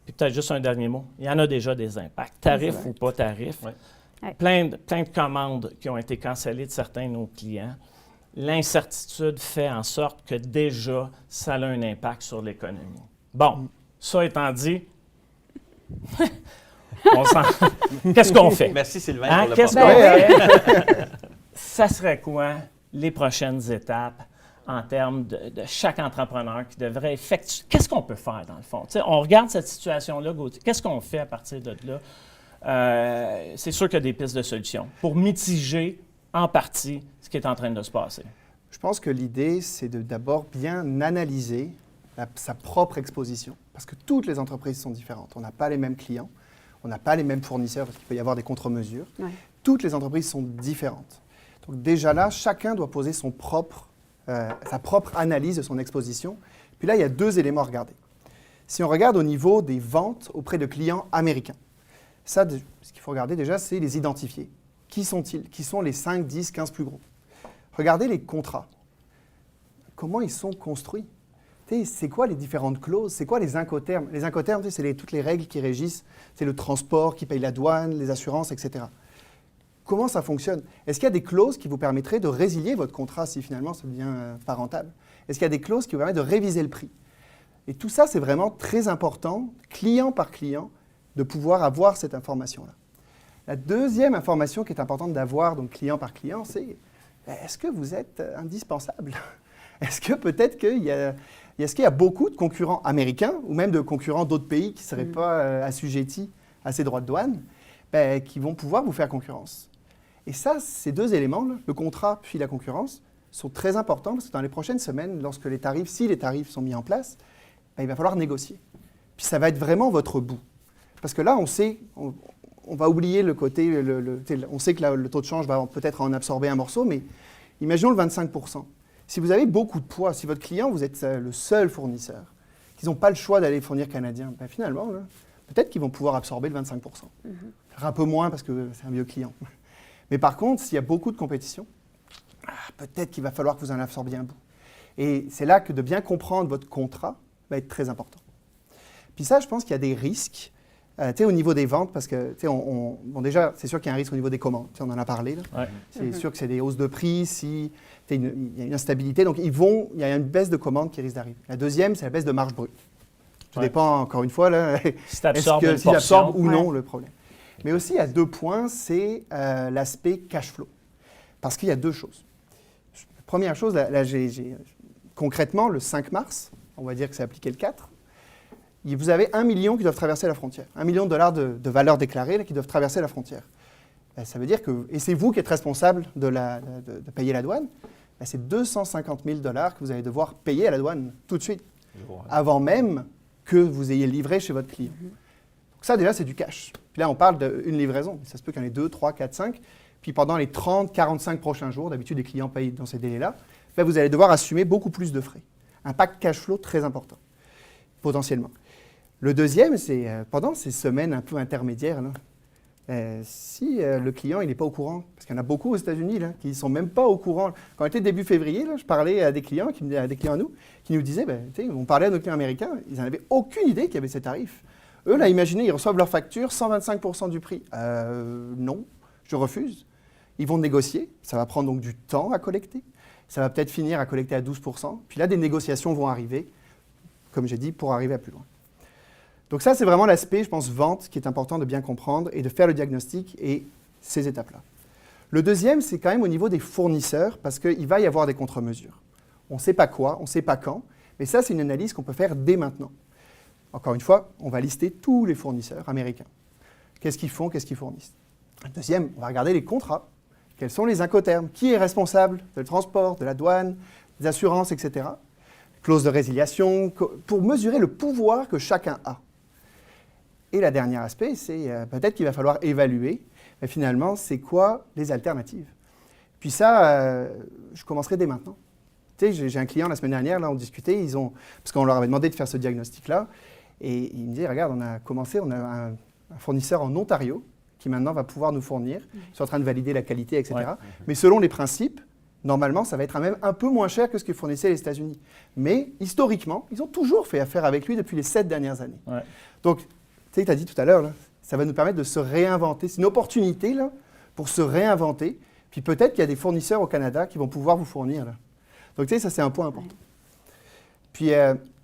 Puis peut-être juste un dernier mot. Il y en a déjà des impacts, tarifs ou pas tarifs. Ouais. Plein de commandes qui ont été cancellées de certains de nos clients. L'incertitude fait en sorte que déjà, ça a un impact sur l'économie. Bon, ça étant dit, qu'est-ce qu'on fait? Merci Sylvain pour le Qu'est-ce qu'on fait? Ça serait quoi les prochaines étapes en termes de chaque entrepreneur qui devrait effectuer? Qu'est-ce qu'on peut faire dans le fond? T'sais, on regarde cette situation-là, Gauthier. Qu'est-ce qu'on fait à partir de là? C'est sûr qu'il y a des pistes de solutions pour mitiger en partie ce qui est en train de se passer. Je pense que l'idée, c'est de d'abord bien analyser sa propre exposition. Parce que toutes les entreprises sont différentes. On n'a pas les mêmes clients, on n'a pas les mêmes fournisseurs parce qu'il peut y avoir des contre-mesures. Ouais. Toutes les entreprises sont différentes. Donc déjà là, chacun doit poser sa propre analyse de son exposition. Puis là, il y a 2 éléments à regarder. Si on regarde au niveau des ventes auprès de clients américains, ça, ce qu'il faut regarder déjà, c'est les identifier. Qui sont-ils? Qui sont les 5, 10, 15 plus gros? Regardez les contrats. Comment ils sont construits? C'est quoi les différentes clauses? C'est quoi les incoterms? Les incoterms, c'est toutes les règles qui régissent. C'est le transport, qui paye la douane, les assurances, etc. Comment ça fonctionne? Est-ce qu'il y a des clauses qui vous permettraient de résilier votre contrat si finalement ça devient pas rentable? Est-ce qu'il y a des clauses qui vous permettent de réviser le prix? Et tout ça, c'est vraiment très important, client par client, de pouvoir avoir cette information-là. La deuxième information qui est importante d'avoir, donc client par client, c'est est-ce que vous êtes indispensable? Est-ce que peut-être qu'il y a beaucoup de concurrents américains ou même de concurrents d'autres pays qui ne seraient pas assujettis à ces droits de douane qui vont pouvoir vous faire concurrence? Et ça, ces 2 éléments, le contrat puis la concurrence, sont très importants parce que dans les prochaines semaines, lorsque si les tarifs sont mis en place, il va falloir négocier. Puis ça va être vraiment votre bout. Parce que là, on sait, on va oublier le côté, on sait que le taux de change va peut-être en absorber un morceau, mais imaginons le 25%. Si vous avez beaucoup de poids, si votre client, vous êtes le seul fournisseur, qu'ils n'ont pas le choix d'aller fournir canadien, finalement, là, peut-être qu'ils vont pouvoir absorber le 25%. Un peu moins parce que c'est un vieux client. Mais par contre, s'il y a beaucoup de compétition, peut-être qu'il va falloir que vous en absorbiez un bout. Et c'est là que de bien comprendre votre contrat va être très important. Puis ça, je pense qu'il y a des risques. Au niveau des ventes, parce que déjà, c'est sûr qu'il y a un risque au niveau des commandes. On en a parlé. Là. Ouais. C'est sûr que c'est des hausses de prix, il y a une instabilité. Donc, il y a une baisse de commandes qui risque d'arriver. La deuxième, c'est la baisse de marge brute. Tout dépend, encore une fois, là, si tu absorbes ou non le problème. Mais aussi, il y a 2 points, c'est l'aspect cash flow. Parce qu'il y a 2 choses. Première chose, là concrètement, le 5 mars, on va dire que c'est appliqué le 4, vous avez 1 million qui doivent traverser la frontière. $1 million de valeur déclarée là, qui doivent traverser la frontière. Ça veut dire que, et c'est vous qui êtes responsable de payer la douane, c'est 250 000 $ que vous allez devoir payer à la douane tout de suite, avant même que vous ayez livré chez votre client. Donc ça, déjà, c'est du cash. Puis là, on parle d'une livraison. Ça se peut qu'il y en ait 2, 3, 4, 5. Puis pendant les 30, 45 prochains jours, d'habitude, les clients payent dans ces délais-là, vous allez devoir assumer beaucoup plus de frais. Impact cash flow très important, potentiellement. Le deuxième, c'est pendant ces semaines un peu intermédiaires, là, si le client n'est pas au courant, parce qu'il y en a beaucoup aux États-Unis là, qui ne sont même pas au courant. Quand on était début février, là, je parlais à des clients, à nous, qui nous disaient, on parlait à nos clients américains, ils n'en avaient aucune idée qu'il y avait ces tarifs. Eux, là, imaginez, ils reçoivent leur facture, 125% du prix. Non, je refuse. Ils vont négocier. Ça va prendre donc du temps à collecter. Ça va peut-être finir à collecter à 12%. Puis là, des négociations vont arriver, comme j'ai dit, pour arriver à plus loin. Donc ça, c'est vraiment l'aspect, je pense, vente, qui est important de bien comprendre et de faire le diagnostic et ces étapes-là. Le deuxième, c'est quand même au niveau des fournisseurs, parce qu'il va y avoir des contre-mesures. On ne sait pas quoi, on ne sait pas quand, mais ça, c'est une analyse qu'on peut faire dès maintenant. Encore une fois, on va lister tous les fournisseurs américains. Qu'est-ce qu'ils font, qu'est-ce qu'ils fournissent. Deuxième, on va regarder les contrats. Quels sont les incoterms? Qui est responsable du transport, de la douane, des assurances, etc. Clause de résiliation, pour mesurer le pouvoir que chacun a. Et le dernier aspect, c'est peut-être qu'il va falloir évaluer, mais finalement, c'est quoi les alternatives? Puis ça, je commencerai dès maintenant. Tu sais, j'ai un client la semaine dernière, là, on discutait, parce qu'on leur avait demandé de faire ce diagnostic-là, et il me dit, regarde, on a un fournisseur en Ontario, qui maintenant va pouvoir nous fournir. Ils sont en train de valider la qualité, etc. Ouais. Mais selon les principes, normalement, ça va être même un peu moins cher que ce que fournissaient les États-Unis. Mais historiquement, ils ont toujours fait affaire avec lui depuis les 7 dernières années. Ouais. Donc, tu sais, tu as dit tout à l'heure, là, ça va nous permettre de se réinventer. C'est une opportunité là, pour se réinventer. Puis peut-être qu'il y a des fournisseurs au Canada qui vont pouvoir vous fournir. Là. Donc, tu sais, ça, c'est un point important. Puis, tu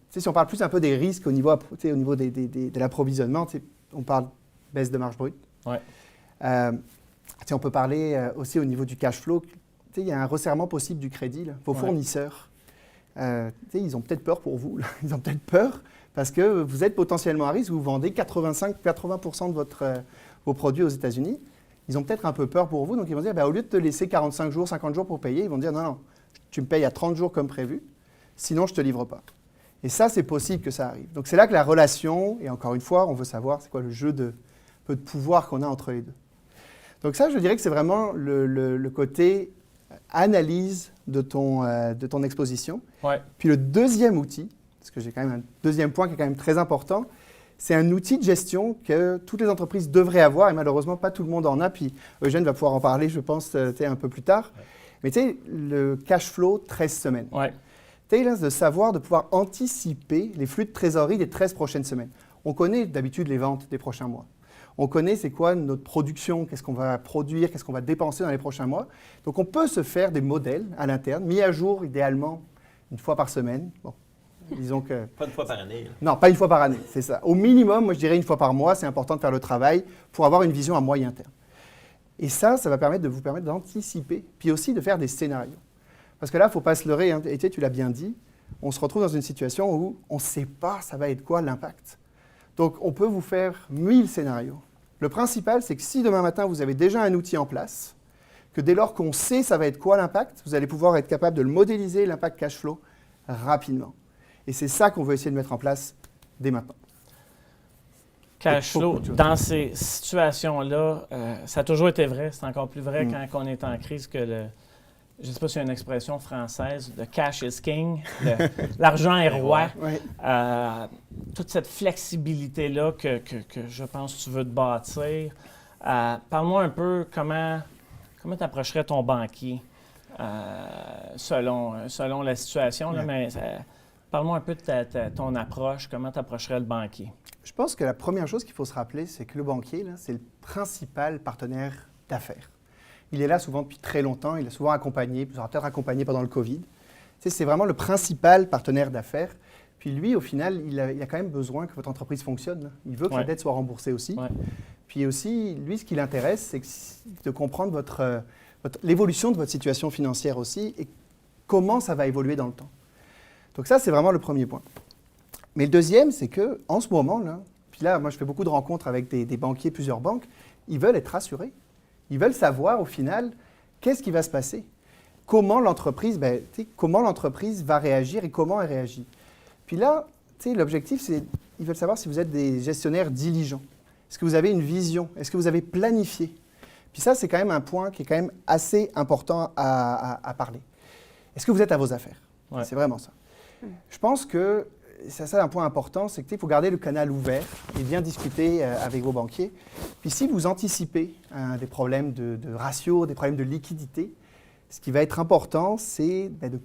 sais, si on parle plus un peu des risques au niveau de l'approvisionnement, on parle baisse de marge brute. Ouais. On peut parler aussi au niveau du cash flow. Il y a un resserrement possible du crédit. Là. Vos fournisseurs, ils ont peut-être peur pour vous. Là. Ils ont peut-être peur parce que vous êtes potentiellement à risque. Vous vendez 85-80% de vos produits aux États-Unis. Ils ont peut-être un peu peur pour vous. Donc, ils vont dire, au lieu de te laisser 45 jours, 50 jours pour payer, ils vont dire, non, tu me payes à 30 jours comme prévu. Sinon, je ne te livre pas. Et ça, c'est possible que ça arrive. Donc, c'est là que la relation, et encore une fois, on veut savoir c'est quoi le jeu de pouvoir qu'on a entre les deux. Donc ça, je dirais que c'est vraiment le côté analyse de ton exposition. Ouais. Puis le deuxième outil, parce que j'ai quand même un deuxième point qui est quand même très important, c'est un outil de gestion que toutes les entreprises devraient avoir, et malheureusement, pas tout le monde en a. Puis Eugène va pouvoir en parler, je pense, un peu plus tard. Ouais. Mais tu sais, le cash flow 13 semaines. Ouais. Tu sais, de savoir, de pouvoir anticiper les flux de trésorerie des 13 prochaines semaines. On connaît d'habitude les ventes des prochains mois. On connaît c'est quoi notre production, qu'est-ce qu'on va produire, qu'est-ce qu'on va dépenser dans les prochains mois. Donc, on peut se faire des modèles à l'interne, mis à jour idéalement une fois par semaine. Bon, disons que... Pas une fois par année. Non, pas une fois par année, c'est ça. Au minimum, moi, je dirais une fois par mois, c'est important de faire le travail pour avoir une vision à moyen terme. Et ça va vous permettre d'anticiper, puis aussi de faire des scénarios. Parce que là, il ne faut pas se leurrer, hein. Et tu l'as bien dit, on se retrouve dans une situation où on ne sait pas ça va être quoi l'impact. Donc, on peut vous faire 1000 scénarios. Le principal, c'est que si demain matin, vous avez déjà un outil en place, que dès lors qu'on sait ça va être quoi l'impact, vous allez pouvoir être capable de le modéliser, l'impact cash flow, rapidement. Et c'est ça qu'on veut essayer de mettre en place dès maintenant. Cash flow, dans ces situations-là, ça a toujours été vrai. C'est encore plus vrai quand on est en crise que je ne sais pas s'il y a une expression française, « le cash is king », l'argent est roi. Ouais. Toute cette flexibilité-là que je pense que tu veux te bâtir. Parle-moi un peu comment tu approcherais ton banquier selon la situation. Là, mais parle-moi un peu de ton approche, comment tu approcherais le banquier. Je pense que la première chose qu'il faut se rappeler, c'est que le banquier, là, c'est le principal partenaire d'affaires. Il est là souvent depuis très longtemps, il a souvent accompagné, il aura peut-être accompagné pendant le Covid. Tu sais, c'est vraiment le principal partenaire d'affaires. Puis lui, au final, il a quand même besoin que votre entreprise fonctionne. Là. Il veut que la dette soit remboursée aussi. Ouais. Puis aussi, lui, ce qui l'intéresse, c'est de comprendre l'évolution de votre situation financière aussi et comment ça va évoluer dans le temps. Donc ça, c'est vraiment le premier point. Mais le deuxième, c'est qu'en ce moment, là, puis là, moi, je fais beaucoup de rencontres avec des banquiers, plusieurs banques, ils veulent être rassurés. Ils veulent savoir, au final, qu'est-ce qui va se passer. Comment l'entreprise va réagir et comment elle réagit. Puis là, l'objectif, c'est ils veulent savoir si vous êtes des gestionnaires diligents. Est-ce que vous avez une vision? Est-ce que vous avez planifié? Puis ça, c'est quand même un point qui est quand même assez important à parler. Est-ce que vous êtes à vos affaires? Ouais. C'est vraiment ça. Je pense que c'est ça un point important, c'est qu'il faut garder le canal ouvert et bien discuter avec vos banquiers. Puis si vous anticipez des problèmes de ratio, des problèmes de liquidité, ce qui va être important, c'est de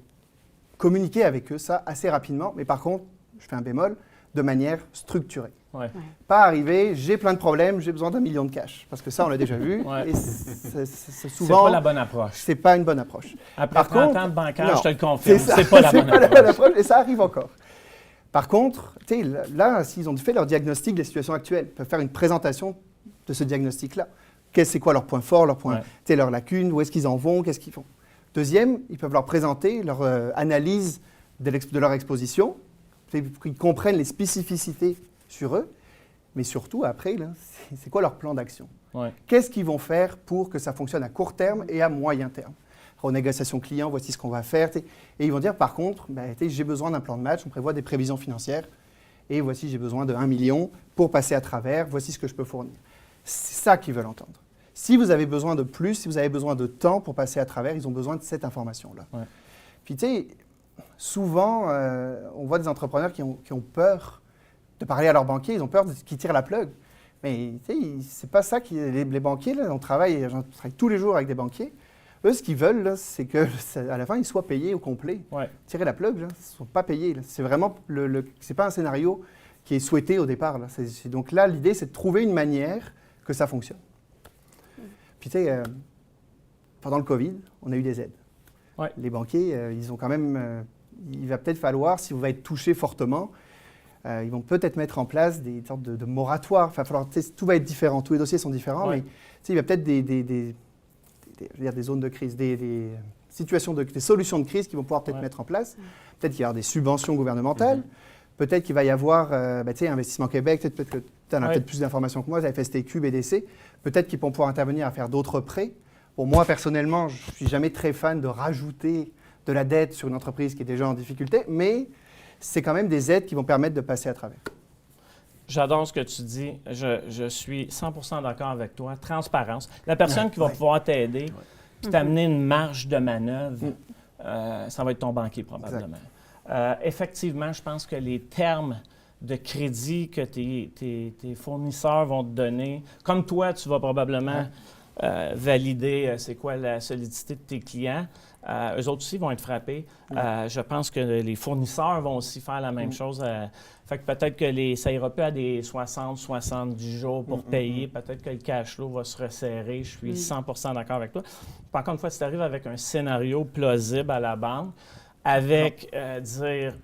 communiquer avec eux ça assez rapidement. Mais par contre, je fais un bémol, de manière structurée. Ouais. Pas arriver, j'ai plein de problèmes, j'ai besoin d'1 million de cash. Parce que ça, on l'a déjà vu. Ouais. Et c'est C'est souvent, pas la bonne approche. c'est pas une bonne approche. Après Par 30 contre, ans de bancaire, non, je te le confirme, ça, c'est pas la bonne pas la approche. bonne approche et ça arrive encore. Par contre, tu sais, là, s'ils ont fait leur diagnostic des situations actuelles, ils peuvent faire une présentation de ce diagnostic-là. C'est quoi leurs points forts, leurs points, leurs lacunes, où est-ce qu'ils en vont, qu'est-ce qu'ils font. Deuxième, ils peuvent leur présenter leur analyse de leur exposition, pour qu'ils comprennent les spécificités sur eux, mais surtout, après, là, c'est quoi leur plan d'action? Ouais. Qu'est-ce qu'ils vont faire pour que ça fonctionne à court terme et à moyen terme? Renégociation client, voici ce qu'on va faire. Et ils vont dire, par contre, j'ai besoin d'un plan de match, on prévoit des prévisions financières, et voici, j'ai besoin de 1 million pour passer à travers, voici ce que je peux fournir. C'est ça qu'ils veulent entendre. Si vous avez besoin de plus, si vous avez besoin de temps pour passer à travers, ils ont besoin de cette information-là. Ouais. Puis, tu sais, souvent, on voit des entrepreneurs qui ont peur de parler à leurs banquiers, ils ont peur qu'ils tirent la plug. Mais, tu sais, c'est pas ça les banquiers, là, on travaille tous les jours avec des banquiers. Eux, ce qu'ils veulent, là, c'est qu'à la fin, ils soient payés au complet. Ouais. Tirer la plug, là, ils ne sont pas payés. Là. C'est vraiment, c'est pas un scénario qui est souhaité au départ. Là. Donc là, l'idée, c'est de trouver une manière que ça fonctionne. Puis, tu sais, pendant le COVID, on a eu des aides. Ouais. Les banquiers, ils ont quand même... il va peut-être falloir, si vous allez être touché fortement, ils vont peut-être mettre en place des sortes de moratoires. Enfin, tout va être différent. Tous les dossiers sont différents, mais il y a peut-être des zones de crise, des situations, des solutions de crise qui vont pouvoir peut-être mettre en place. Peut-être qu'il va y avoir des subventions gouvernementales. Peut-être qu'il va y avoir, Investissement Québec, peut-être que tu en as peut-être plus d'informations que moi, FSTQ, BDC. Peut-être qu'ils vont pouvoir intervenir à faire d'autres prêts. Bon, moi, personnellement, je ne suis jamais très fan de rajouter de la dette sur une entreprise qui est déjà en difficulté, mais c'est quand même des aides qui vont permettre de passer à travers. J'adore ce que tu dis. Je suis 100% d'accord avec toi. Transparence. La personne qui va pouvoir t'aider puis t'amener une marge de manœuvre, ça va être ton banquier probablement. Effectivement, je pense que les termes de crédit que tes fournisseurs vont te donner, comme toi, tu vas probablement valider c'est quoi la solidité de tes clients. Eux autres aussi vont être frappés. Je pense que les fournisseurs vont aussi faire la même chose. Fait que peut-être que ça ira plus à des 60-70 jours pour payer. Peut-être que le cash flow va se resserrer. Je suis 100% d'accord avec toi. Par contre, une fois que tu arrives avec un scénario plausible à la banque, avec dire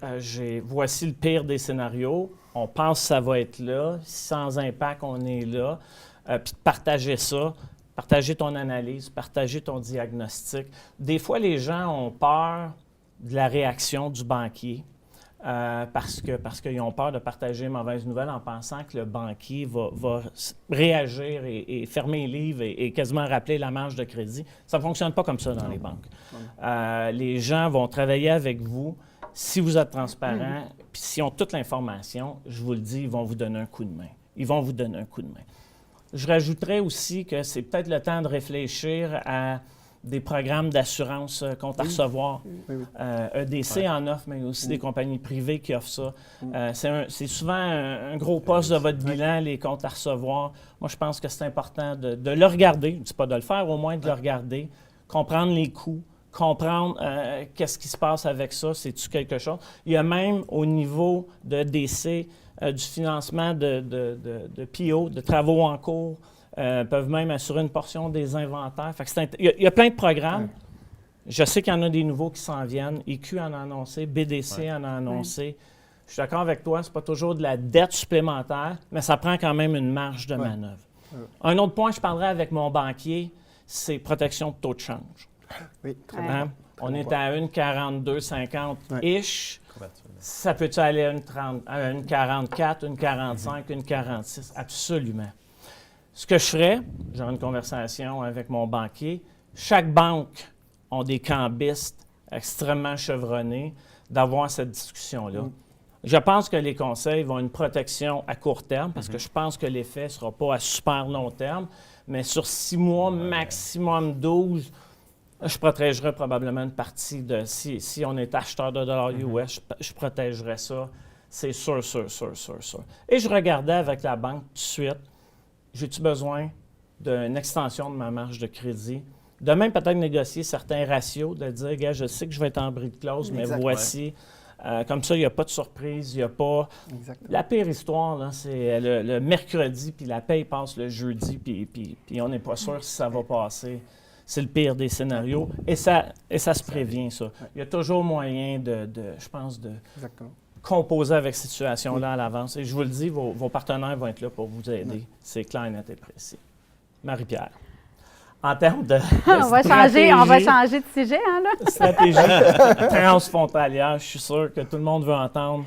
voici le pire des scénarios, on pense que ça va être là, sans impact, on est là, puis de partager ça. Partager ton analyse, partager ton diagnostic. Des fois, les gens ont peur de la réaction du banquier parce qu'ils ont peur de partager une mauvaise nouvelle en pensant que le banquier va réagir et fermer les livres et quasiment rappeler la marge de crédit. Ça ne fonctionne pas comme ça dans les banques. Les gens vont travailler avec vous si vous êtes transparent, puis s'ils ont toute l'information, je vous le dis, ils vont vous donner un coup de main. Ils vont vous donner un coup de main. Je rajouterais aussi que c'est peut-être le temps de réfléchir à des programmes d'assurance compte à recevoir. EDC en offre, mais aussi des compagnies privées qui offrent ça. C'est souvent un gros poste de votre bilan, les comptes à recevoir. Moi, je pense que c'est important de le regarder. Je ne dis pas de le faire, au moins de le regarder, comprendre les coûts, comprendre qu'est-ce qui se passe avec ça, c'est-tu quelque chose. Il y a même au niveau de EDC, du financement de PO, de travaux en cours, peuvent même assurer une portion des inventaires. Fait que il y a plein de programmes. Je sais qu'il y en a des nouveaux qui s'en viennent. EQ en a annoncé, BDC en a annoncé. Je suis d'accord avec toi, ce n'est pas toujours de la dette supplémentaire, mais ça prend quand même une marge de manœuvre. Un autre point, je parlerai avec mon banquier, c'est protection de taux de change. Oui, très bien. On est à 1,4250-ish. Ça peut-tu aller à une 44, une 45, une 46? Absolument. Ce que je ferais, j'aurai une conversation avec mon banquier. Chaque banque a des cambistes extrêmement chevronnés d'avoir cette discussion-là. Je pense que les conseils vont une protection à court terme parce que je pense que l'effet ne sera pas à super long terme, mais sur 6 mois, maximum 12, je protégerais probablement une partie de... Si on est acheteur de dollars US, je protégerais ça. C'est sûr. Et je regardais avec la banque tout de suite, j'ai-tu besoin d'une extension de ma marge de crédit? De même, peut-être négocier certains ratios, de dire, gars, je sais que je vais être en bris de clause, mais voici Comme ça, il n'y a pas de surprise, il n'y a pas... Exactement. La pire histoire, là, c'est le mercredi, puis la paye passe le jeudi, puis on n'est pas sûr si ça va passer. C'est le pire des scénarios. Et ça se prévient, ça. Il y a toujours moyen je pense, de Exactement. composer avec cette situation-là à l'avance. Et je vous le dis, vos partenaires vont être là pour vous aider. Oui. C'est clair, net et précis. Marie-Pierre, en termes de on va changer de sujet, hein, là? stratégie transfrontalière, je suis sûr que tout le monde veut entendre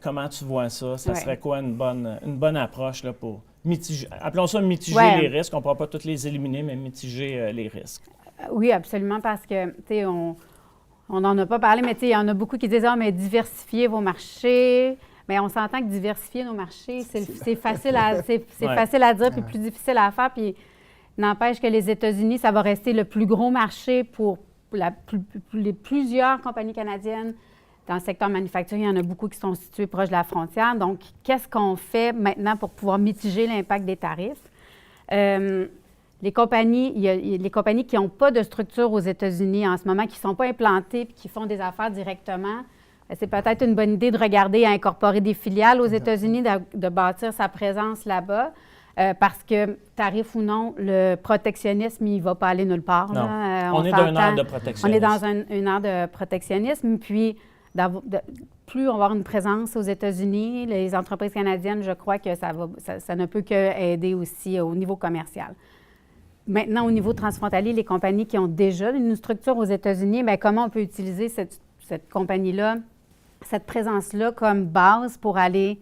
comment tu vois ça. Ça serait quoi une bonne approche là, pour mitiger, appelons ça mitiger les risques. On ne pourra pas tous les éliminer, mais mitiger les risques. Oui, absolument, parce que, tu sais, on n'en a pas parlé, mais tu sais, il y en a beaucoup qui disent « Ah, mais diversifiez vos marchés ». Mais on s'entend que diversifier nos marchés, c'est facile à dire, puis plus difficile à faire. Puis n'empêche que les États-Unis, ça va rester le plus gros marché pour plusieurs compagnies canadiennes. Dans le secteur manufacturier, il y en a beaucoup qui sont situés proches de la frontière. Donc, qu'est-ce qu'on fait maintenant pour pouvoir mitiger l'impact des tarifs? Les compagnies qui n'ont pas de structure aux États-Unis en ce moment, qui ne sont pas implantées et qui font des affaires directement, c'est peut-être une bonne idée de regarder à incorporer des filiales aux États-Unis, de bâtir sa présence là-bas, parce que, tarif ou non, le protectionnisme, il ne va pas aller nulle part. Non. Là. On est dans une ère de protectionnisme. On est dans une ère de protectionnisme, puis plus on va avoir une présence aux États-Unis, les entreprises canadiennes, je crois que ça ne peut qu'aider aussi au niveau commercial. Maintenant, au niveau transfrontalier, les compagnies qui ont déjà une structure aux États-Unis, bien, comment on peut utiliser cette compagnie-là, cette présence-là comme base pour aller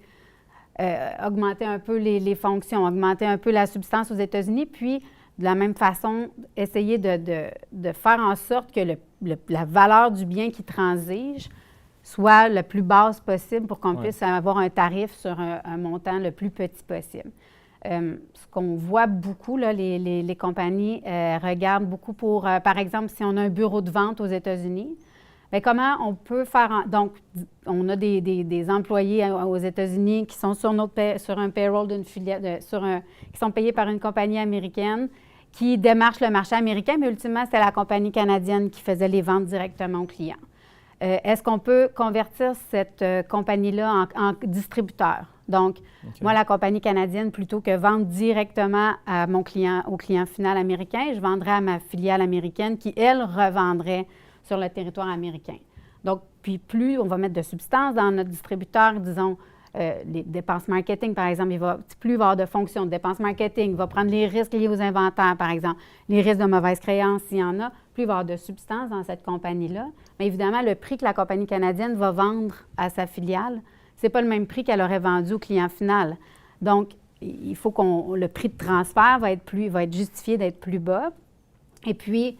augmenter un peu les fonctions, augmenter un peu la substance aux États-Unis, puis de la même façon, essayer de faire en sorte que la valeur du bien qui transige soit la plus basse possible pour qu'on puisse avoir un tarif sur un montant le plus petit possible. Ce qu'on voit beaucoup, là, les compagnies regardent beaucoup pour, par exemple, si on a un bureau de vente aux États-Unis, bien, comment on peut faire... Donc, on a des employés aux États-Unis qui sont sur un payroll d'une filiale, qui sont payés par une compagnie américaine qui démarche le marché américain, mais ultimement, c'est la compagnie canadienne qui faisait les ventes directement aux clients. Est-ce qu'on peut convertir cette compagnie-là en distributeur? Donc, moi, la compagnie canadienne, plutôt que vendre directement à au client final américain, je vendrais à ma filiale américaine qui, elle, revendrait sur le territoire américain. Donc, puis plus on va mettre de substance dans notre distributeur, disons, les dépenses marketing, par exemple, plus il va y avoir de fonctions de dépenses marketing, il va prendre les risques liés aux inventaires, par exemple, les risques de mauvaise créance, s'il y en a, plus il va y avoir de substance dans cette compagnie-là. Mais évidemment, le prix que la compagnie canadienne va vendre à sa filiale, ce n'est pas le même prix qu'elle aurait vendu au client final. Donc, il faut le prix de transfert va être justifié d'être plus bas. Et puis,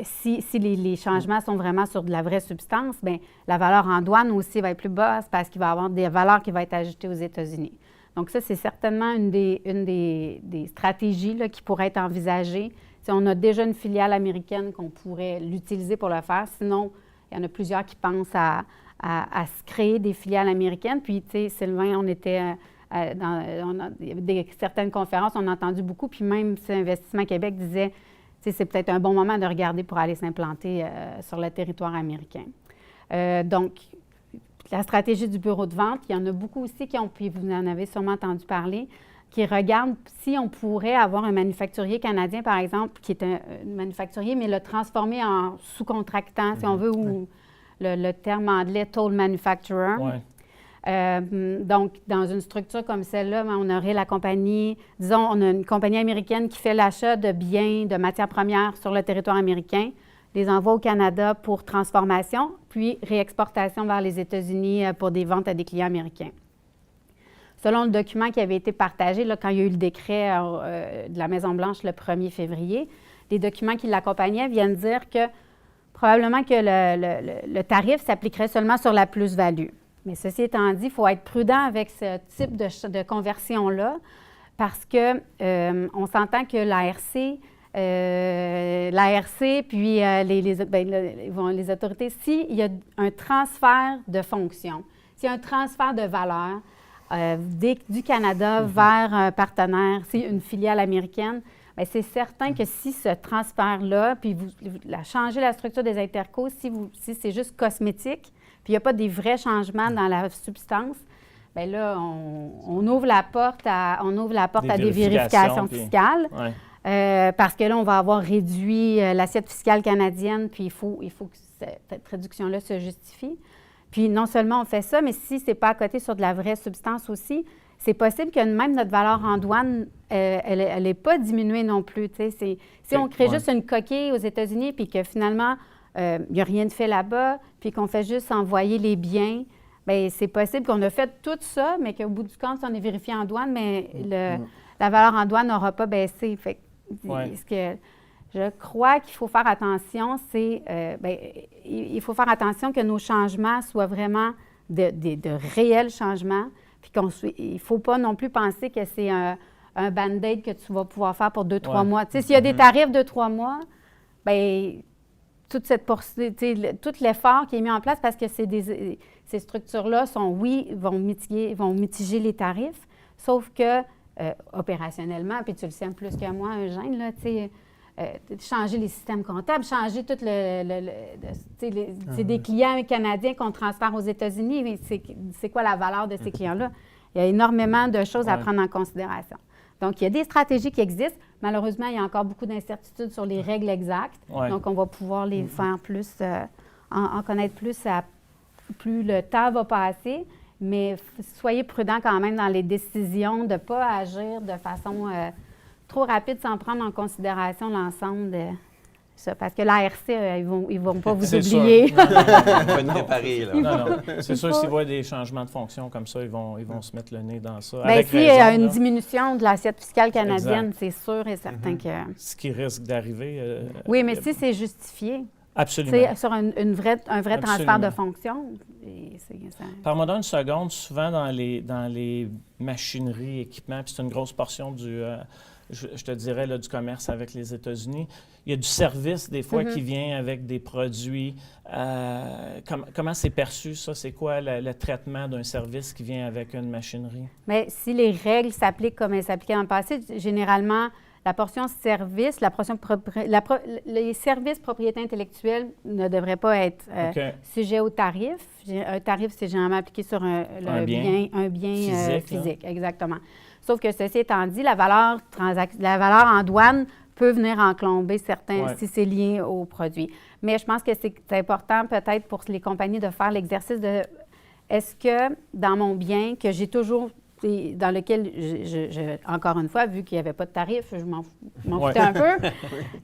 si les changements sont vraiment sur de la vraie substance, bien, la valeur en douane aussi va être plus basse parce qu'il va y avoir des valeurs qui vont être ajoutées aux États-Unis. Donc ça, c'est certainement une des stratégies là, qui pourrait être envisagée. Si on a déjà une filiale américaine qu'on pourrait l'utiliser pour le faire. Sinon, il y en a plusieurs qui pensent à se créer des filiales américaines. Puis, tu sais, Sylvain, il y avait certaines conférences, on a entendu beaucoup. Puis même, Investissement Québec disait... c'est peut-être un bon moment de regarder pour aller s'implanter sur le territoire américain. Donc, la stratégie du bureau de vente, il y en a beaucoup aussi puis vous en avez sûrement entendu parler, qui regardent si on pourrait avoir un manufacturier canadien, par exemple, qui est un manufacturier, mais le transformer en sous-contractant, si on veut, ou le terme anglais « toll manufacturer ». Donc, dans une structure comme celle-là, on aurait la compagnie, disons, on a une compagnie américaine qui fait l'achat de biens, de matières premières sur le territoire américain, les envoie au Canada pour transformation, puis réexportation vers les États-Unis pour des ventes à des clients américains. Selon le document qui avait été partagé, là, quand il y a eu le décret de la Maison-Blanche le 1er février, les documents qui l'accompagnaient viennent dire que probablement que le tarif s'appliquerait seulement sur la plus-value. Mais ceci étant dit, il faut être prudent avec ce type de conversion-là parce que on s'entend que l'ARC puis les autorités, s'il y a un transfert de fonction, s'il y a un transfert de valeur du Canada vers un partenaire, c'est une filiale américaine, bien, c'est certain que si ce transfert-là, puis vous changez la structure des intercos, si c'est juste cosmétique, puis il n'y a pas des vrais changements dans la substance, bien là, on ouvre la porte à des vérifications fiscales. Ouais. Parce que là, on va avoir réduit l'assiette fiscale canadienne, puis il faut que cette réduction-là se justifie. Puis non seulement on fait ça, mais si ce n'est pas à côté sur de la vraie substance aussi, c'est possible que même notre valeur en douane, elle n'est pas diminuée non plus. Si on crée juste une coquille aux États-Unis, puis que finalement, il n'y a rien de fait là-bas, puis qu'on fait juste envoyer les biens, bien, c'est possible qu'on a fait tout ça, mais qu'au bout du compte, si on est vérifié en douane, mais la valeur en douane n'aura pas baissé. Fait que, ce que je crois qu'il faut faire attention, c'est il faut faire attention que nos changements soient vraiment de réels changements, puis il ne faut pas non plus penser que c'est un band-aid que tu vas pouvoir faire pour 2-3 mois. Tu sais, s'il y a des tarifs de 3 mois, bien, tout l'effort qui est mis en place, parce que ces structures-là vont mitiger les tarifs, sauf que des puis tu le sais plus que moi, Eugène, là, tu sais, changer les systèmes comptables, changer tout c'est des clients canadiens qu'on transfère aux États-Unis, mais c'est quoi la valeur de ces clients-là? Il y a énormément de choses à prendre en considération. Donc, il y a des stratégies qui existent. Malheureusement, il y a encore beaucoup d'incertitudes sur les règles exactes. Donc, on va pouvoir les faire plus, en connaître plus plus le temps va passer. Mais soyez prudents quand même dans les décisions de ne pas agir de façon trop rapide sans prendre en considération l'ensemble de ça. Parce que l'ARC, ils vont pas vous oublier. On va nous préparer, là. Non. C'est sûr, s'ils voient des changements de fonction comme ça, ils vont se mettre le nez dans ça. Bien, s'il y a une diminution de l'assiette fiscale canadienne, c'est sûr et certain que... Ce qui risque d'arriver... oui, mais si c'est justifié. Absolument. Sur un vrai transfert de fonction. Parle-moi d'une seconde. Souvent, dans les machineries, équipements, puis c'est une grosse portion du... je te dirais, là, du commerce avec les États-Unis. Il y a du service, des fois, qui vient avec des produits. Comment c'est perçu, ça? C'est quoi le traitement d'un service qui vient avec une machinerie? Bien, si les règles s'appliquent comme elles s'appliquaient dans le passé, généralement, la portion service, les services propriété intellectuelle ne devraient pas être sujets au tarif. Un tarif, c'est généralement appliqué sur un bien physique. Exactement. Sauf que ceci étant dit, la valeur en douane peut venir enclomber certains si c'est lié au produit. Mais je pense que c'est important peut-être pour les compagnies de faire l'exercice de est-ce que dans mon bien que j'ai toujours dans lequel, encore une fois, vu qu'il n'y avait pas de tarif, je m'en foutais un peu.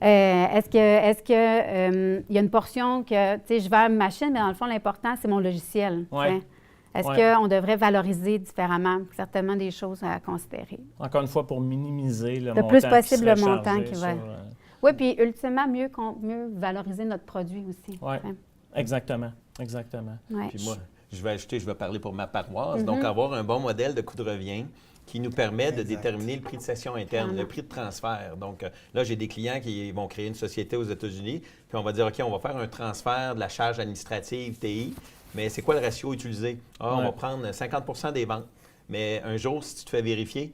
Est-ce que il y a une portion que, tu sais, je vends une machine, mais dans le fond, l'important, c'est mon logiciel. Est-ce qu'on devrait valoriser différemment? Certainement des choses à considérer. Encore une fois, pour minimiser le montant. Le plus possible, le montant qui va... Oui, puis ultimement, mieux valoriser notre produit aussi. Oui, exactement. Ouais. Puis moi, je vais parler pour ma paroisse. Donc, avoir un bon modèle de coût de revient qui nous permet de déterminer le prix de cession interne, le prix de transfert. Donc, là, j'ai des clients qui vont créer une société aux États-Unis, puis on va dire, OK, on va faire un transfert de la charge administrative TI, mais c'est quoi le ratio utilisé? On va prendre 50 des ventes. Mais un jour, si tu te fais vérifier,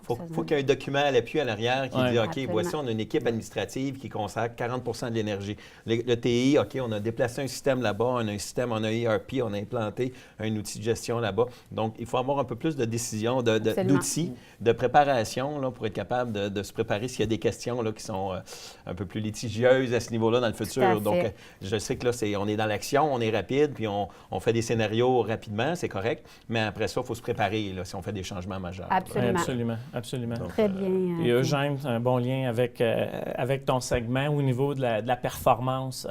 faut qu'il y ait un document à l'appui à l'arrière qui dit, OK, voici, on a une équipe administrative qui consacre 40 de l'énergie. Le TI, OK, on a déplacé un système là-bas, on a un système, on a ERP, on a implanté un outil de gestion là-bas. Donc, il faut avoir un peu plus de décisions, d'outils, de préparation là, pour être capable de se préparer s'il y a des questions là, qui sont un peu plus litigieuses à ce niveau-là dans le futur. Donc, je sais que là, on est dans l'action, on est rapide, puis on fait des scénarios rapidement, c'est correct, mais après ça, il faut se préparer. Là, si on fait des changements majeurs. Absolument. Donc, très bien. Et Eugène, un bon lien avec ton segment au niveau de la performance.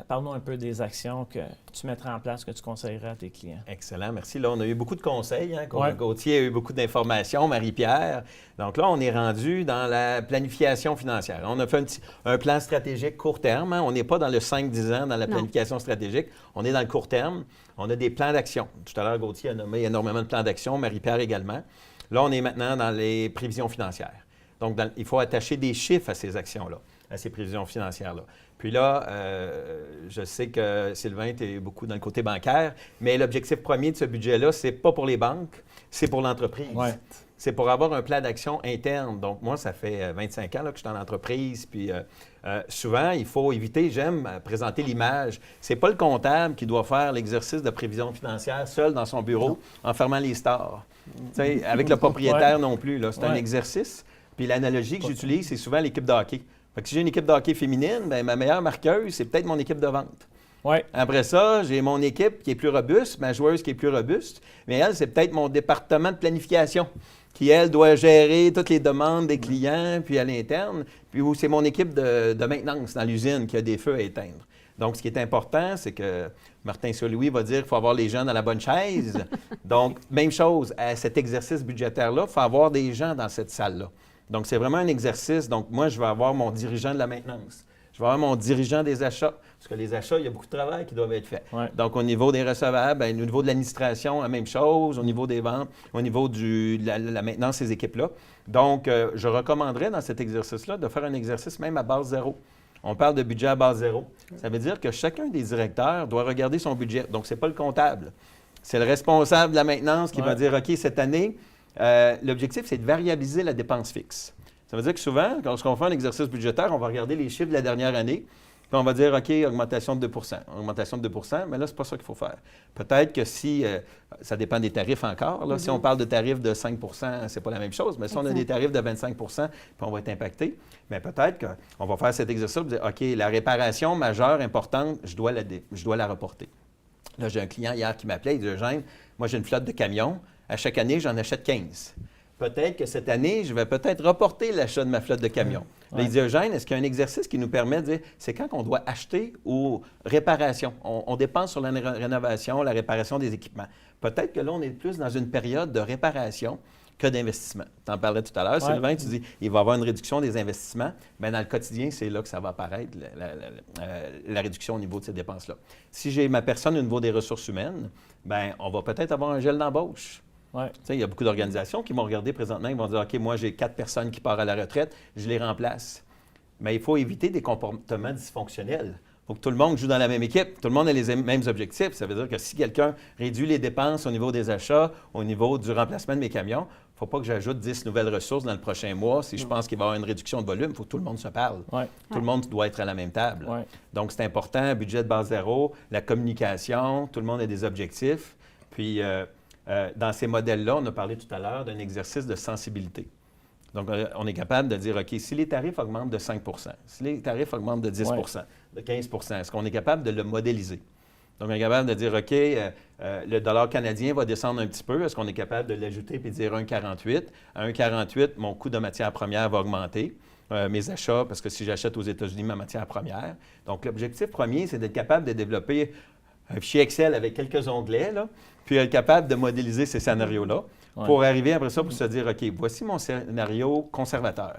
Parle-nous un peu des actions que tu mettrais en place, que tu conseillerais à tes clients. Excellent, merci. Là, on a eu beaucoup de conseils. Gauthier a eu beaucoup d'informations, Marie-Pierre. Donc là, on est rendu dans la planification financière. On a fait un plan stratégique court terme. On n'est pas dans le 5-10 ans dans la planification stratégique. On est dans le court terme. On a des plans d'action. Tout à l'heure, Gauthier a nommé énormément de plans d'action, Marie-Pierre également. Là, on est maintenant dans les prévisions financières. Donc, il faut attacher des chiffres à ces actions-là, à ces prévisions financières-là. Puis là, je sais que Sylvain, tu es beaucoup dans le côté bancaire, mais l'objectif premier de ce budget-là, c'est pas pour les banques, c'est pour l'entreprise. c'est pour avoir un plan d'action interne. Donc, moi, ça fait 25 ans là, que je suis dans l'entreprise, puis souvent, il faut éviter, j'aime présenter l'image. C'est pas le comptable qui doit faire l'exercice de prévision financière seul dans son bureau en fermant les stores. Avec le propriétaire non plus. C'est un exercice. Puis l'analogie que j'utilise, c'est souvent l'équipe de hockey. Fait que si j'ai une équipe de hockey féminine, bien, ma meilleure marqueuse, c'est peut-être mon équipe de vente. Ouais. Après ça, j'ai mon équipe qui est plus robuste, ma joueuse qui est plus robuste, mais elle, c'est peut-être mon département de planification qui, elle, doit gérer toutes les demandes des clients, puis à l'interne, puis où c'est mon équipe de maintenance dans l'usine qui a des feux à éteindre. Donc, ce qui est important, c'est que Martin Saint-Louis va dire qu'il faut avoir les gens dans la bonne chaise. Donc, même chose, à cet exercice budgétaire-là, il faut avoir des gens dans cette salle-là. Donc, c'est vraiment un exercice. Donc, moi, je vais avoir mon dirigeant de la maintenance. Je vais avoir mon dirigeant des achats. Parce que les achats, il y a beaucoup de travail qui doit être fait. Ouais. Donc, au niveau des recevables, bien, au niveau de l'administration, la même chose. Au niveau des ventes, au niveau de la maintenance, ces équipes-là. Donc, je recommanderais dans cet exercice-là de faire un exercice même à base zéro. On parle de budget à base zéro. Ça veut dire que chacun des directeurs doit regarder son budget. Donc, ce n'est pas le comptable. C'est le responsable de la maintenance qui va dire, OK, cette année, l'objectif, c'est de variabiliser la dépense fixe. Ça veut dire que souvent, lorsqu'on fait un exercice budgétaire, on va regarder les chiffres de la dernière année, puis on va dire, OK, augmentation de 2 augmentation de 2 mais là, ce n'est pas ça qu'il faut faire. Peut-être que si, ça dépend des tarifs encore, là, si on parle de tarifs de 5 ce n'est pas la même chose, mais si on a des tarifs de 25 puis on va être impacté, bien peut-être qu'on va faire cet exercice et dire, OK, la réparation majeure, importante, je dois la reporter. Là, j'ai un client hier qui m'appelait, il dit, Eugène, moi, j'ai une flotte de camions, à chaque année, j'en achète 15. Peut-être que cette année, je vais peut-être reporter l'achat de ma flotte de camions. Là, il dit, Eugène, est-ce qu'il y a un exercice qui nous permet de dire, c'est quand qu'on doit acheter ou réparation? On dépense sur la rénovation, la réparation des équipements. Peut-être que là, on est plus dans une période de réparation que d'investissement. Tu en parlais tout à l'heure, Sylvain, tu dis, il va y avoir une réduction des investissements. Bien, dans le quotidien, c'est là que ça va apparaître, la réduction au niveau de ces dépenses-là. Si j'ai ma personne au niveau des ressources humaines, bien, on va peut-être avoir un gel d'embauche. Ouais. Il y a beaucoup d'organisations qui m'ont regardé présentement, ils vont dire, OK, moi, j'ai 4 personnes qui partent à la retraite, je les remplace. Mais il faut éviter des comportements dysfonctionnels. Il faut que tout le monde joue dans la même équipe, tout le monde ait les mêmes objectifs. Ça veut dire que si quelqu'un réduit les dépenses au niveau des achats, au niveau du remplacement de mes camions, il ne faut pas que j'ajoute 10 nouvelles ressources dans le prochain mois. Si je pense qu'il va y avoir une réduction de volume, il faut que tout le monde se parle. Ouais. Tout le monde doit être à la même table. Ouais. Donc, c'est important, budget de base zéro, la communication, tout le monde a des objectifs. Puis, dans ces modèles-là, on a parlé tout à l'heure d'un exercice de sensibilité. Donc, on est capable de dire, OK, si les tarifs augmentent de 5 si les tarifs augmentent de 10 de 15 est-ce qu'on est capable de le modéliser? Donc, on est capable de dire, OK, le dollar canadien va descendre un petit peu. Est-ce qu'on est capable de l'ajouter et de dire 1,48? À 1,48, mon coût de matière première va augmenter. Mes achats, parce que si j'achète aux États-Unis ma matière première. Donc, l'objectif premier, c'est d'être capable de développer un fichier Excel avec quelques onglets, là, puis être capable de modéliser ces scénarios-là pour arriver après ça pour se dire, OK, voici mon scénario conservateur.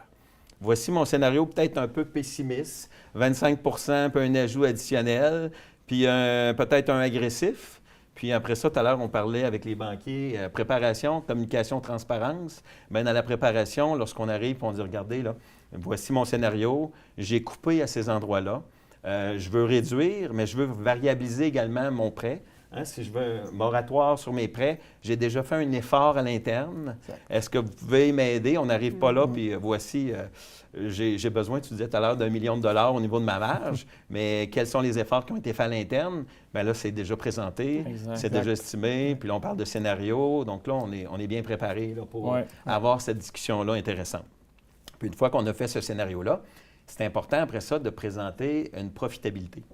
Voici mon scénario peut-être un peu pessimiste, 25 puis un ajout additionnel, puis peut-être un agressif. Puis après ça, tout à l'heure, on parlait avec les banquiers, préparation, communication, transparence. Bien, dans la préparation, lorsqu'on arrive, on dit, regardez, là, voici mon scénario, j'ai coupé à ces endroits-là. Je veux réduire, mais je veux variabiliser également mon prêt. Hein, si je veux un moratoire sur mes prêts, j'ai déjà fait un effort à l'interne. Est-ce que vous pouvez m'aider? On n'arrive pas là, puis voici, j'ai besoin, tu disais tout à l'heure, $1 million au niveau de ma marge, mais quels sont les efforts qui ont été faits à l'interne? Bien là, c'est déjà présenté, c'est déjà estimé, puis là, on parle de scénario. Donc là, on est bien préparé là, pour avoir cette discussion-là intéressante. Puis une fois qu'on a fait ce scénario-là, c'est important après ça de présenter une profitabilité.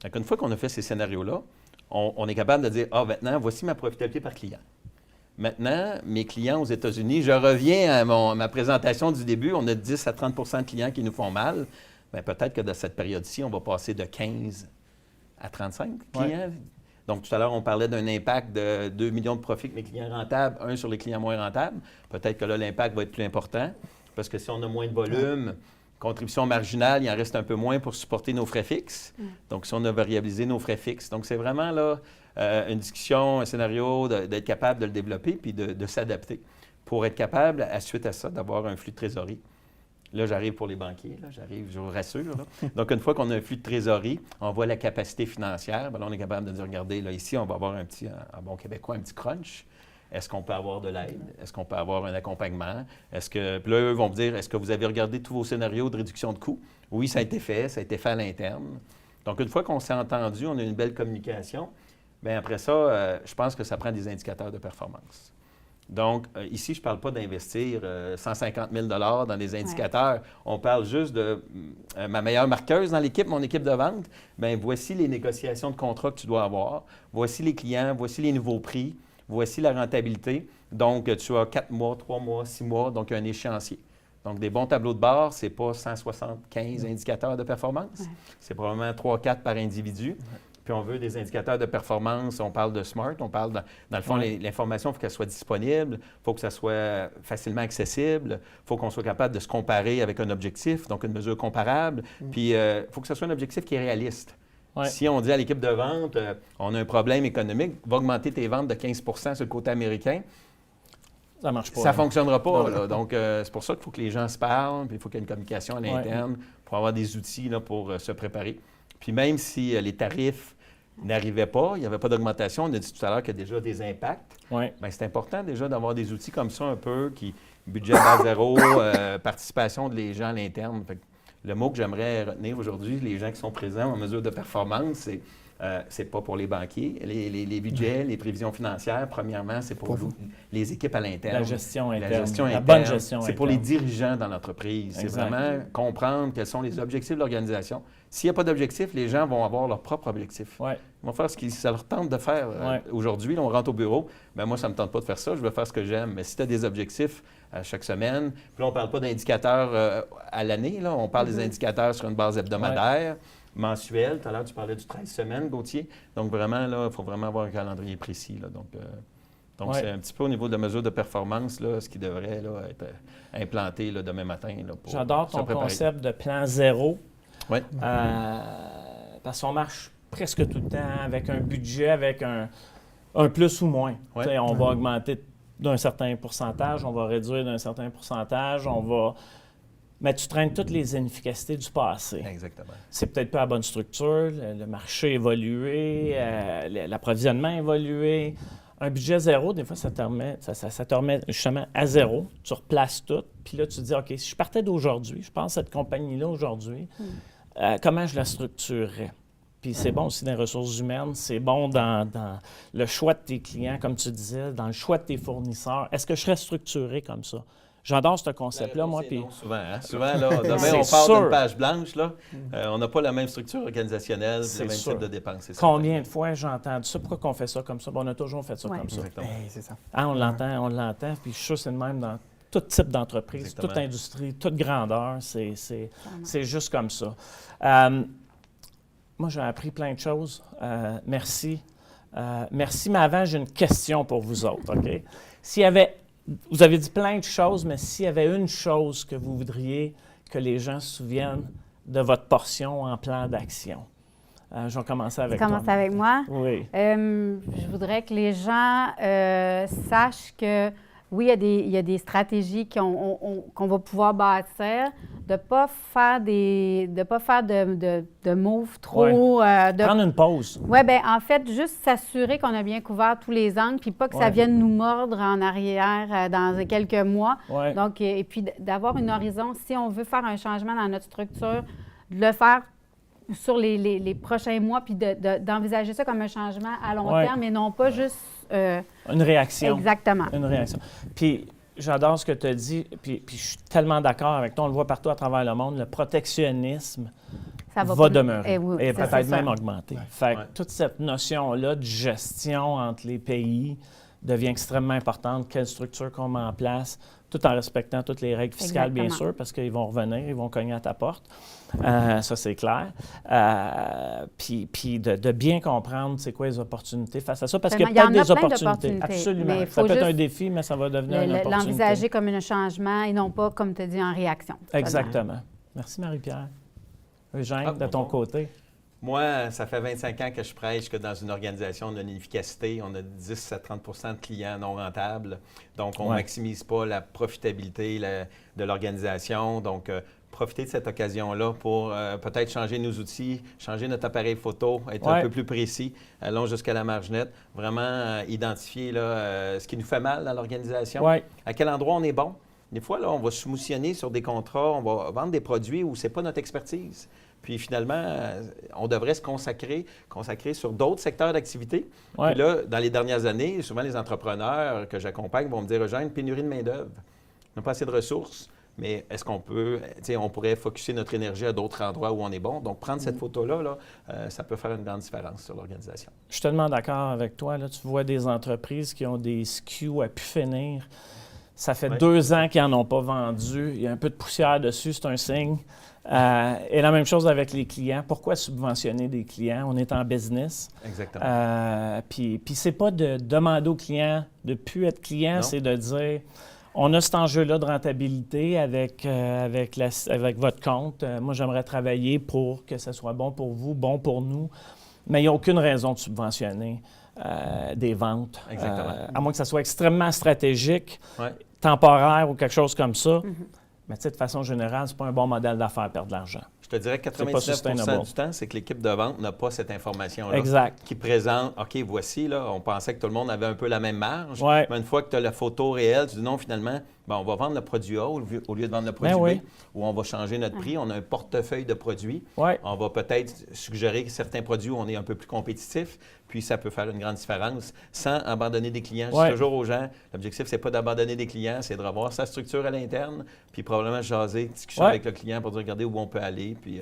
Donc, une fois qu'on a fait ces scénarios-là, on est capable de dire, maintenant, voici ma profitabilité par client. Maintenant, mes clients aux États-Unis, je reviens à ma présentation du début, on a 10 à 30 de clients qui nous font mal. Bien, peut-être que dans cette période-ci, on va passer de 15 à 35 clients. Donc, tout à l'heure, on parlait d'un impact de 2 millions de profits que mes clients rentables, 1 sur les clients moins rentables. Peut-être que là, l'impact va être plus important parce que si on a moins de volume, contribution marginale, il en reste un peu moins pour supporter nos frais fixes. Donc, si on a variabilisé nos frais fixes. Donc, c'est vraiment là une discussion, un scénario, d'être capable de le développer puis de s'adapter pour être capable, à suite à ça, d'avoir un flux de trésorerie. Là, j'arrive pour les banquiers, là, j'arrive, je vous rassure. Là. Donc, une fois qu'on a un flux de trésorerie, on voit la capacité financière. Bien, là, on est capable de dire, regardez, là, ici, on va avoir un bon québécois, un petit crunch. Est-ce qu'on peut avoir de l'aide? Est-ce qu'on peut avoir un accompagnement? Puis là, eux vont me dire, est-ce que vous avez regardé tous vos scénarios de réduction de coûts? Oui, ça a été fait à l'interne. Donc, une fois qu'on s'est entendu, on a une belle communication, bien après ça, je pense que ça prend des indicateurs de performance. Donc, ici, je ne parle pas d'investir 150 000 $ dans des indicateurs. On parle juste de ma meilleure marqueuse dans l'équipe, mon équipe de vente. Bien, voici les négociations de contrat que tu dois avoir. Voici les clients, voici les nouveaux prix, voici la rentabilité. Donc, tu as 4 mois, 3 mois, 6 mois, donc un échéancier. Donc, des bons tableaux de bord, ce n'est pas 175 indicateurs de performance. Ouais. C'est probablement 3-4 par individu. Ouais. Puis on veut des indicateurs de performance, on parle de SMART, on parle, dans le fond, l'information, il faut qu'elle soit disponible, il faut que ça soit facilement accessible, il faut qu'on soit capable de se comparer avec un objectif, donc une mesure comparable, puis il faut que ce soit un objectif qui est réaliste. Ouais. Si on dit à l'équipe de vente, on a un problème économique, va augmenter tes ventes de 15 % sur le côté américain, ça marche pas. Ça ne fonctionnera pas. Là. Donc, c'est pour ça qu'il faut que les gens se parlent, puis il faut qu'il y ait une communication à l'interne pour avoir des outils là, pour se préparer. Puis même si les tarifs n'arrivaient pas, il n'y avait pas d'augmentation, on a dit tout à l'heure qu'il y a déjà des impacts, bien, c'est important déjà d'avoir des outils comme ça un peu, budget base zéro, participation des gens à l'interne. Le mot que j'aimerais retenir aujourd'hui, les gens qui sont présents en mesure de performance, c'est pas pour les banquiers. Les budgets, les prévisions financières, premièrement, c'est pour les équipes à l'interne. La gestion interne. La gestion interne. Bonne gestion c'est pour les dirigeants dans l'entreprise. C'est vraiment comprendre quels sont les objectifs de l'organisation. S'il n'y a pas d'objectif, les gens vont avoir leur propre objectif. Ouais. Ils vont faire ce que ça leur tente de faire. Aujourd'hui, on rentre au bureau. Bien, moi, ça ne me tente pas de faire ça. Je veux faire ce que j'aime. Mais si tu as des objectifs à chaque semaine, puis là, on ne parle pas d'indicateurs à l'année. Là, on parle des indicateurs sur une base hebdomadaire. Mensuel. Tout à l'heure, tu parlais du 13 semaines, Gauthier. Donc, vraiment, là, il faut vraiment avoir un calendrier précis. Là. Donc c'est un petit peu au niveau de la mesure de performance, là, ce qui devrait là, être implanté là, demain matin. Là, J'adore ton concept de plan zéro. Oui. Parce qu'on marche presque tout le temps avec un budget, avec un plus ou moins. Ouais. On va augmenter d'un certain pourcentage, on va réduire d'un certain pourcentage, on va... Mais tu traînes toutes les inefficacités du passé. Exactement. C'est peut-être pas la bonne structure, le marché a évolué, l'approvisionnement a évolué. Un budget zéro, des fois, ça te remet justement à zéro. Tu replaces tout. Puis là, tu te dis, OK, si je partais d'aujourd'hui, je pense à cette compagnie-là aujourd'hui, comment je la structurerais? Puis c'est bon aussi dans les ressources humaines, c'est bon dans le choix de tes clients, comme tu disais, dans le choix de tes fournisseurs. Est-ce que je serais structuré comme ça? J'adore ce concept-là, moi. Puis... Souvent, hein? Souvent, là, demain, on part d'une page blanche, là. On n'a pas la même structure organisationnelle, le même type de dépenses. Combien de fois j'ai entendu ça? Pourquoi on fait ça comme ça? Bon, on a toujours fait ça comme ça. C'est ça. Ah, on l'entend, puis je suis sûr que c'est le même dans tout type d'entreprise, toute industrie, toute grandeur. C'est juste comme ça. Moi, j'ai appris plein de choses. Merci. Merci, mais avant, j'ai une question pour vous autres, OK? S'il y avait... Vous avez dit plein de choses, mais s'il y avait une chose que vous voudriez que les gens se souviennent de votre portion en plan d'action. Je vais commencer avec toi. Tu commences avec moi? Oui. Je voudrais que les gens sachent que, oui, il y a des stratégies qu'on va pouvoir bâtir, de ne pas faire de moves trop... Prendre une pause. Oui, bien, en fait, juste s'assurer qu'on a bien couvert tous les angles, puis pas que ça vienne nous mordre en arrière dans quelques mois. Ouais. Donc, et puis d'avoir une horizon, si on veut faire un changement dans notre structure, de le faire sur les prochains mois, puis d'envisager ça comme un changement à long terme, et non pas juste... une réaction. Exactement. Une réaction. Puis, j'adore ce que tu as dit, puis je suis tellement d'accord avec toi, on le voit partout à travers le monde, le protectionnisme va demeurer et peut-être même augmenter. Fait que toute cette notion-là de gestion entre les pays devient extrêmement importante. Quelle structure qu'on met en place, tout en respectant toutes les règles fiscales, bien sûr, parce qu'ils vont revenir, ils vont cogner à ta porte. Ça, c'est clair. Puis de bien comprendre c'est quoi les opportunités face à ça, parce qu'il y a peut-être des opportunités. Absolument. Ça peut être un défi, mais ça va devenir une opportunité. L'envisager comme un changement et non pas, comme tu as dit, en réaction. Exactement. Merci, Marie-Pierre. Eugène, de ton côté. Moi, ça fait 25 ans que je prêche que dans une organisation, on a une efficacité, on a 10 à 30 de clients non rentables. Donc, on ne maximise pas la profitabilité de l'organisation. Donc, profiter de cette occasion-là pour peut-être changer nos outils, changer notre appareil photo, être un peu plus précis, allons jusqu'à la marge nette, vraiment identifier là, ce qui nous fait mal dans l'organisation, à quel endroit on est bon. Des fois, là, on va soumissionner sur des contrats, on va vendre des produits où ce n'est pas notre expertise. Puis finalement, on devrait se consacrer sur d'autres secteurs d'activité. Puis là, dans les dernières années, souvent les entrepreneurs que j'accompagne vont me dire, Eugène, pénurie de main-d'œuvre, on n'a pas assez de ressources. Mais est-ce qu'on peut, on pourrait focusser notre énergie à d'autres endroits où on est bon? Donc, prendre cette photo-là, là, ça peut faire une grande différence sur l'organisation. Je suis tellement d'accord avec toi. Là, tu vois des entreprises qui ont des SKU à pu finir. Ça fait 2 ans qu'ils n'en ont pas vendu. Il y a un peu de poussière dessus, c'est un signe. Et la même chose avec les clients. Pourquoi subventionner des clients? On est en business. Exactement. Puis c'est pas de demander aux clients de ne plus être client, c'est de dire... On a cet enjeu-là de rentabilité avec votre compte. Moi, j'aimerais travailler pour que ce soit bon pour vous, bon pour nous, mais il n'y a aucune raison de subventionner des ventes. Exactement. À moins que ça soit extrêmement stratégique, temporaire ou quelque chose comme ça. Mais de façon générale, ce n'est pas un bon modèle d'affaires perdre de l'argent. Je te dirais que 99% du temps, c'est que l'équipe de vente n'a pas cette information-là. Exact. Qui présente, OK, voici, là, on pensait que tout le monde avait un peu la même marge. Ouais. Mais une fois que tu as la photo réelle, tu dis non, finalement, on va vendre le produit A au lieu de vendre le produit B, ou on va changer notre prix. On a un portefeuille de produits. On va peut-être suggérer certains produits où on est un peu plus compétitif, puis ça peut faire une grande différence sans abandonner des clients. Je dis toujours aux gens, l'objectif, c'est pas d'abandonner des clients, c'est de revoir sa structure à l'interne, puis probablement jaser, discussion avec le client pour dire, regardez où on peut aller. Puis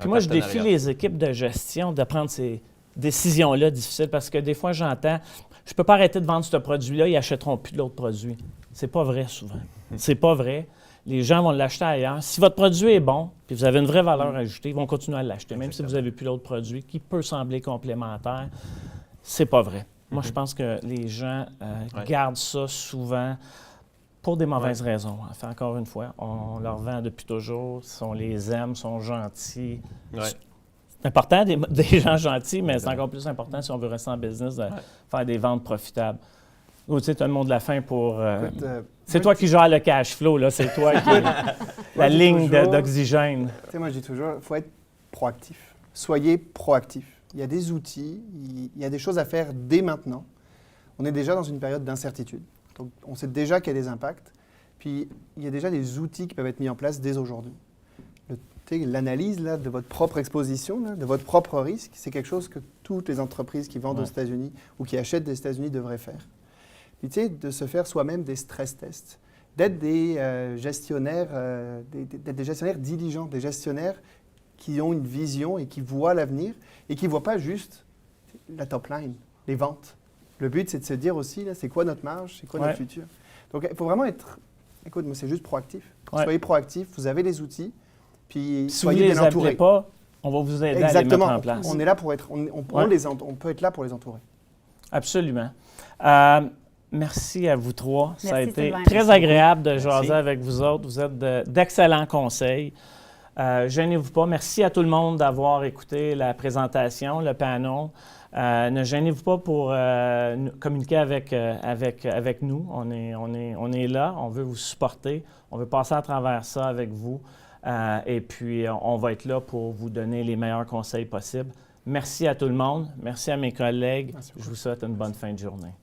moi, je défie les équipes de gestion de prendre ces décisions-là difficiles parce que des fois, j'entends, je ne peux pas arrêter de vendre ce produit-là, ils n'achèteront plus de l'autre produit. C'est pas vrai souvent. C'est pas vrai. Les gens vont l'acheter ailleurs. Si votre produit est bon, puis vous avez une vraie valeur ajoutée, ils vont continuer à l'acheter, même si vous n'avez plus l'autre produit qui peut sembler complémentaire. C'est pas vrai. Moi, je pense que les gens gardent ça souvent pour des mauvaises raisons. Enfin, encore une fois, on leur vend depuis toujours, on les aime, ils sont gentils. C'est important des gens gentils, mais c'est encore plus important si on veut rester en business de faire des ventes profitables. Tu sais, tu as le mot de la fin pour... c'est toi qui gères le cash flow, là. C'est toi qui... la ligne d'oxygène. Tu sais, moi, je dis toujours, il faut être proactif. Soyez proactif. Il y a des outils, il y a des choses à faire dès maintenant. On est déjà dans une période d'incertitude. Donc, on sait déjà qu'il y a des impacts. Puis, il y a déjà des outils qui peuvent être mis en place dès aujourd'hui. L'analyse là, de votre propre exposition, là, de votre propre risque, c'est quelque chose que toutes les entreprises qui vendent aux États-Unis ou qui achètent des États-Unis devraient faire. Puis, tu sais, de se faire soi-même des stress tests, d'être des gestionnaires diligents, des gestionnaires qui ont une vision et qui voient l'avenir et qui ne voient pas juste la top line, les ventes. Le but, c'est de se dire aussi, là, c'est quoi notre marge, c'est quoi notre futur. Donc, il faut vraiment être, écoute, moi, c'est juste proactif. Soyez proactif, vous avez les outils, puis soyez bien entourés. Si vous ne les appelez pas, on va vous aider à les mettre en place. On est là pour être, on peut être là pour les entourer. Absolument. Merci à vous trois. Merci, ça a été Sylvain. très agréable de jaser avec vous autres. Vous êtes d'excellents conseils. Gênez-vous pas. Merci à tout le monde d'avoir écouté la présentation, le panel. Ne gênez-vous pas pour communiquer avec nous. On est là. On veut vous supporter. On veut passer à travers ça avec vous. Et puis, on va être là pour vous donner les meilleurs conseils possibles. Merci à tout le monde. Merci à mes collègues. Je vous souhaite une bonne fin de journée.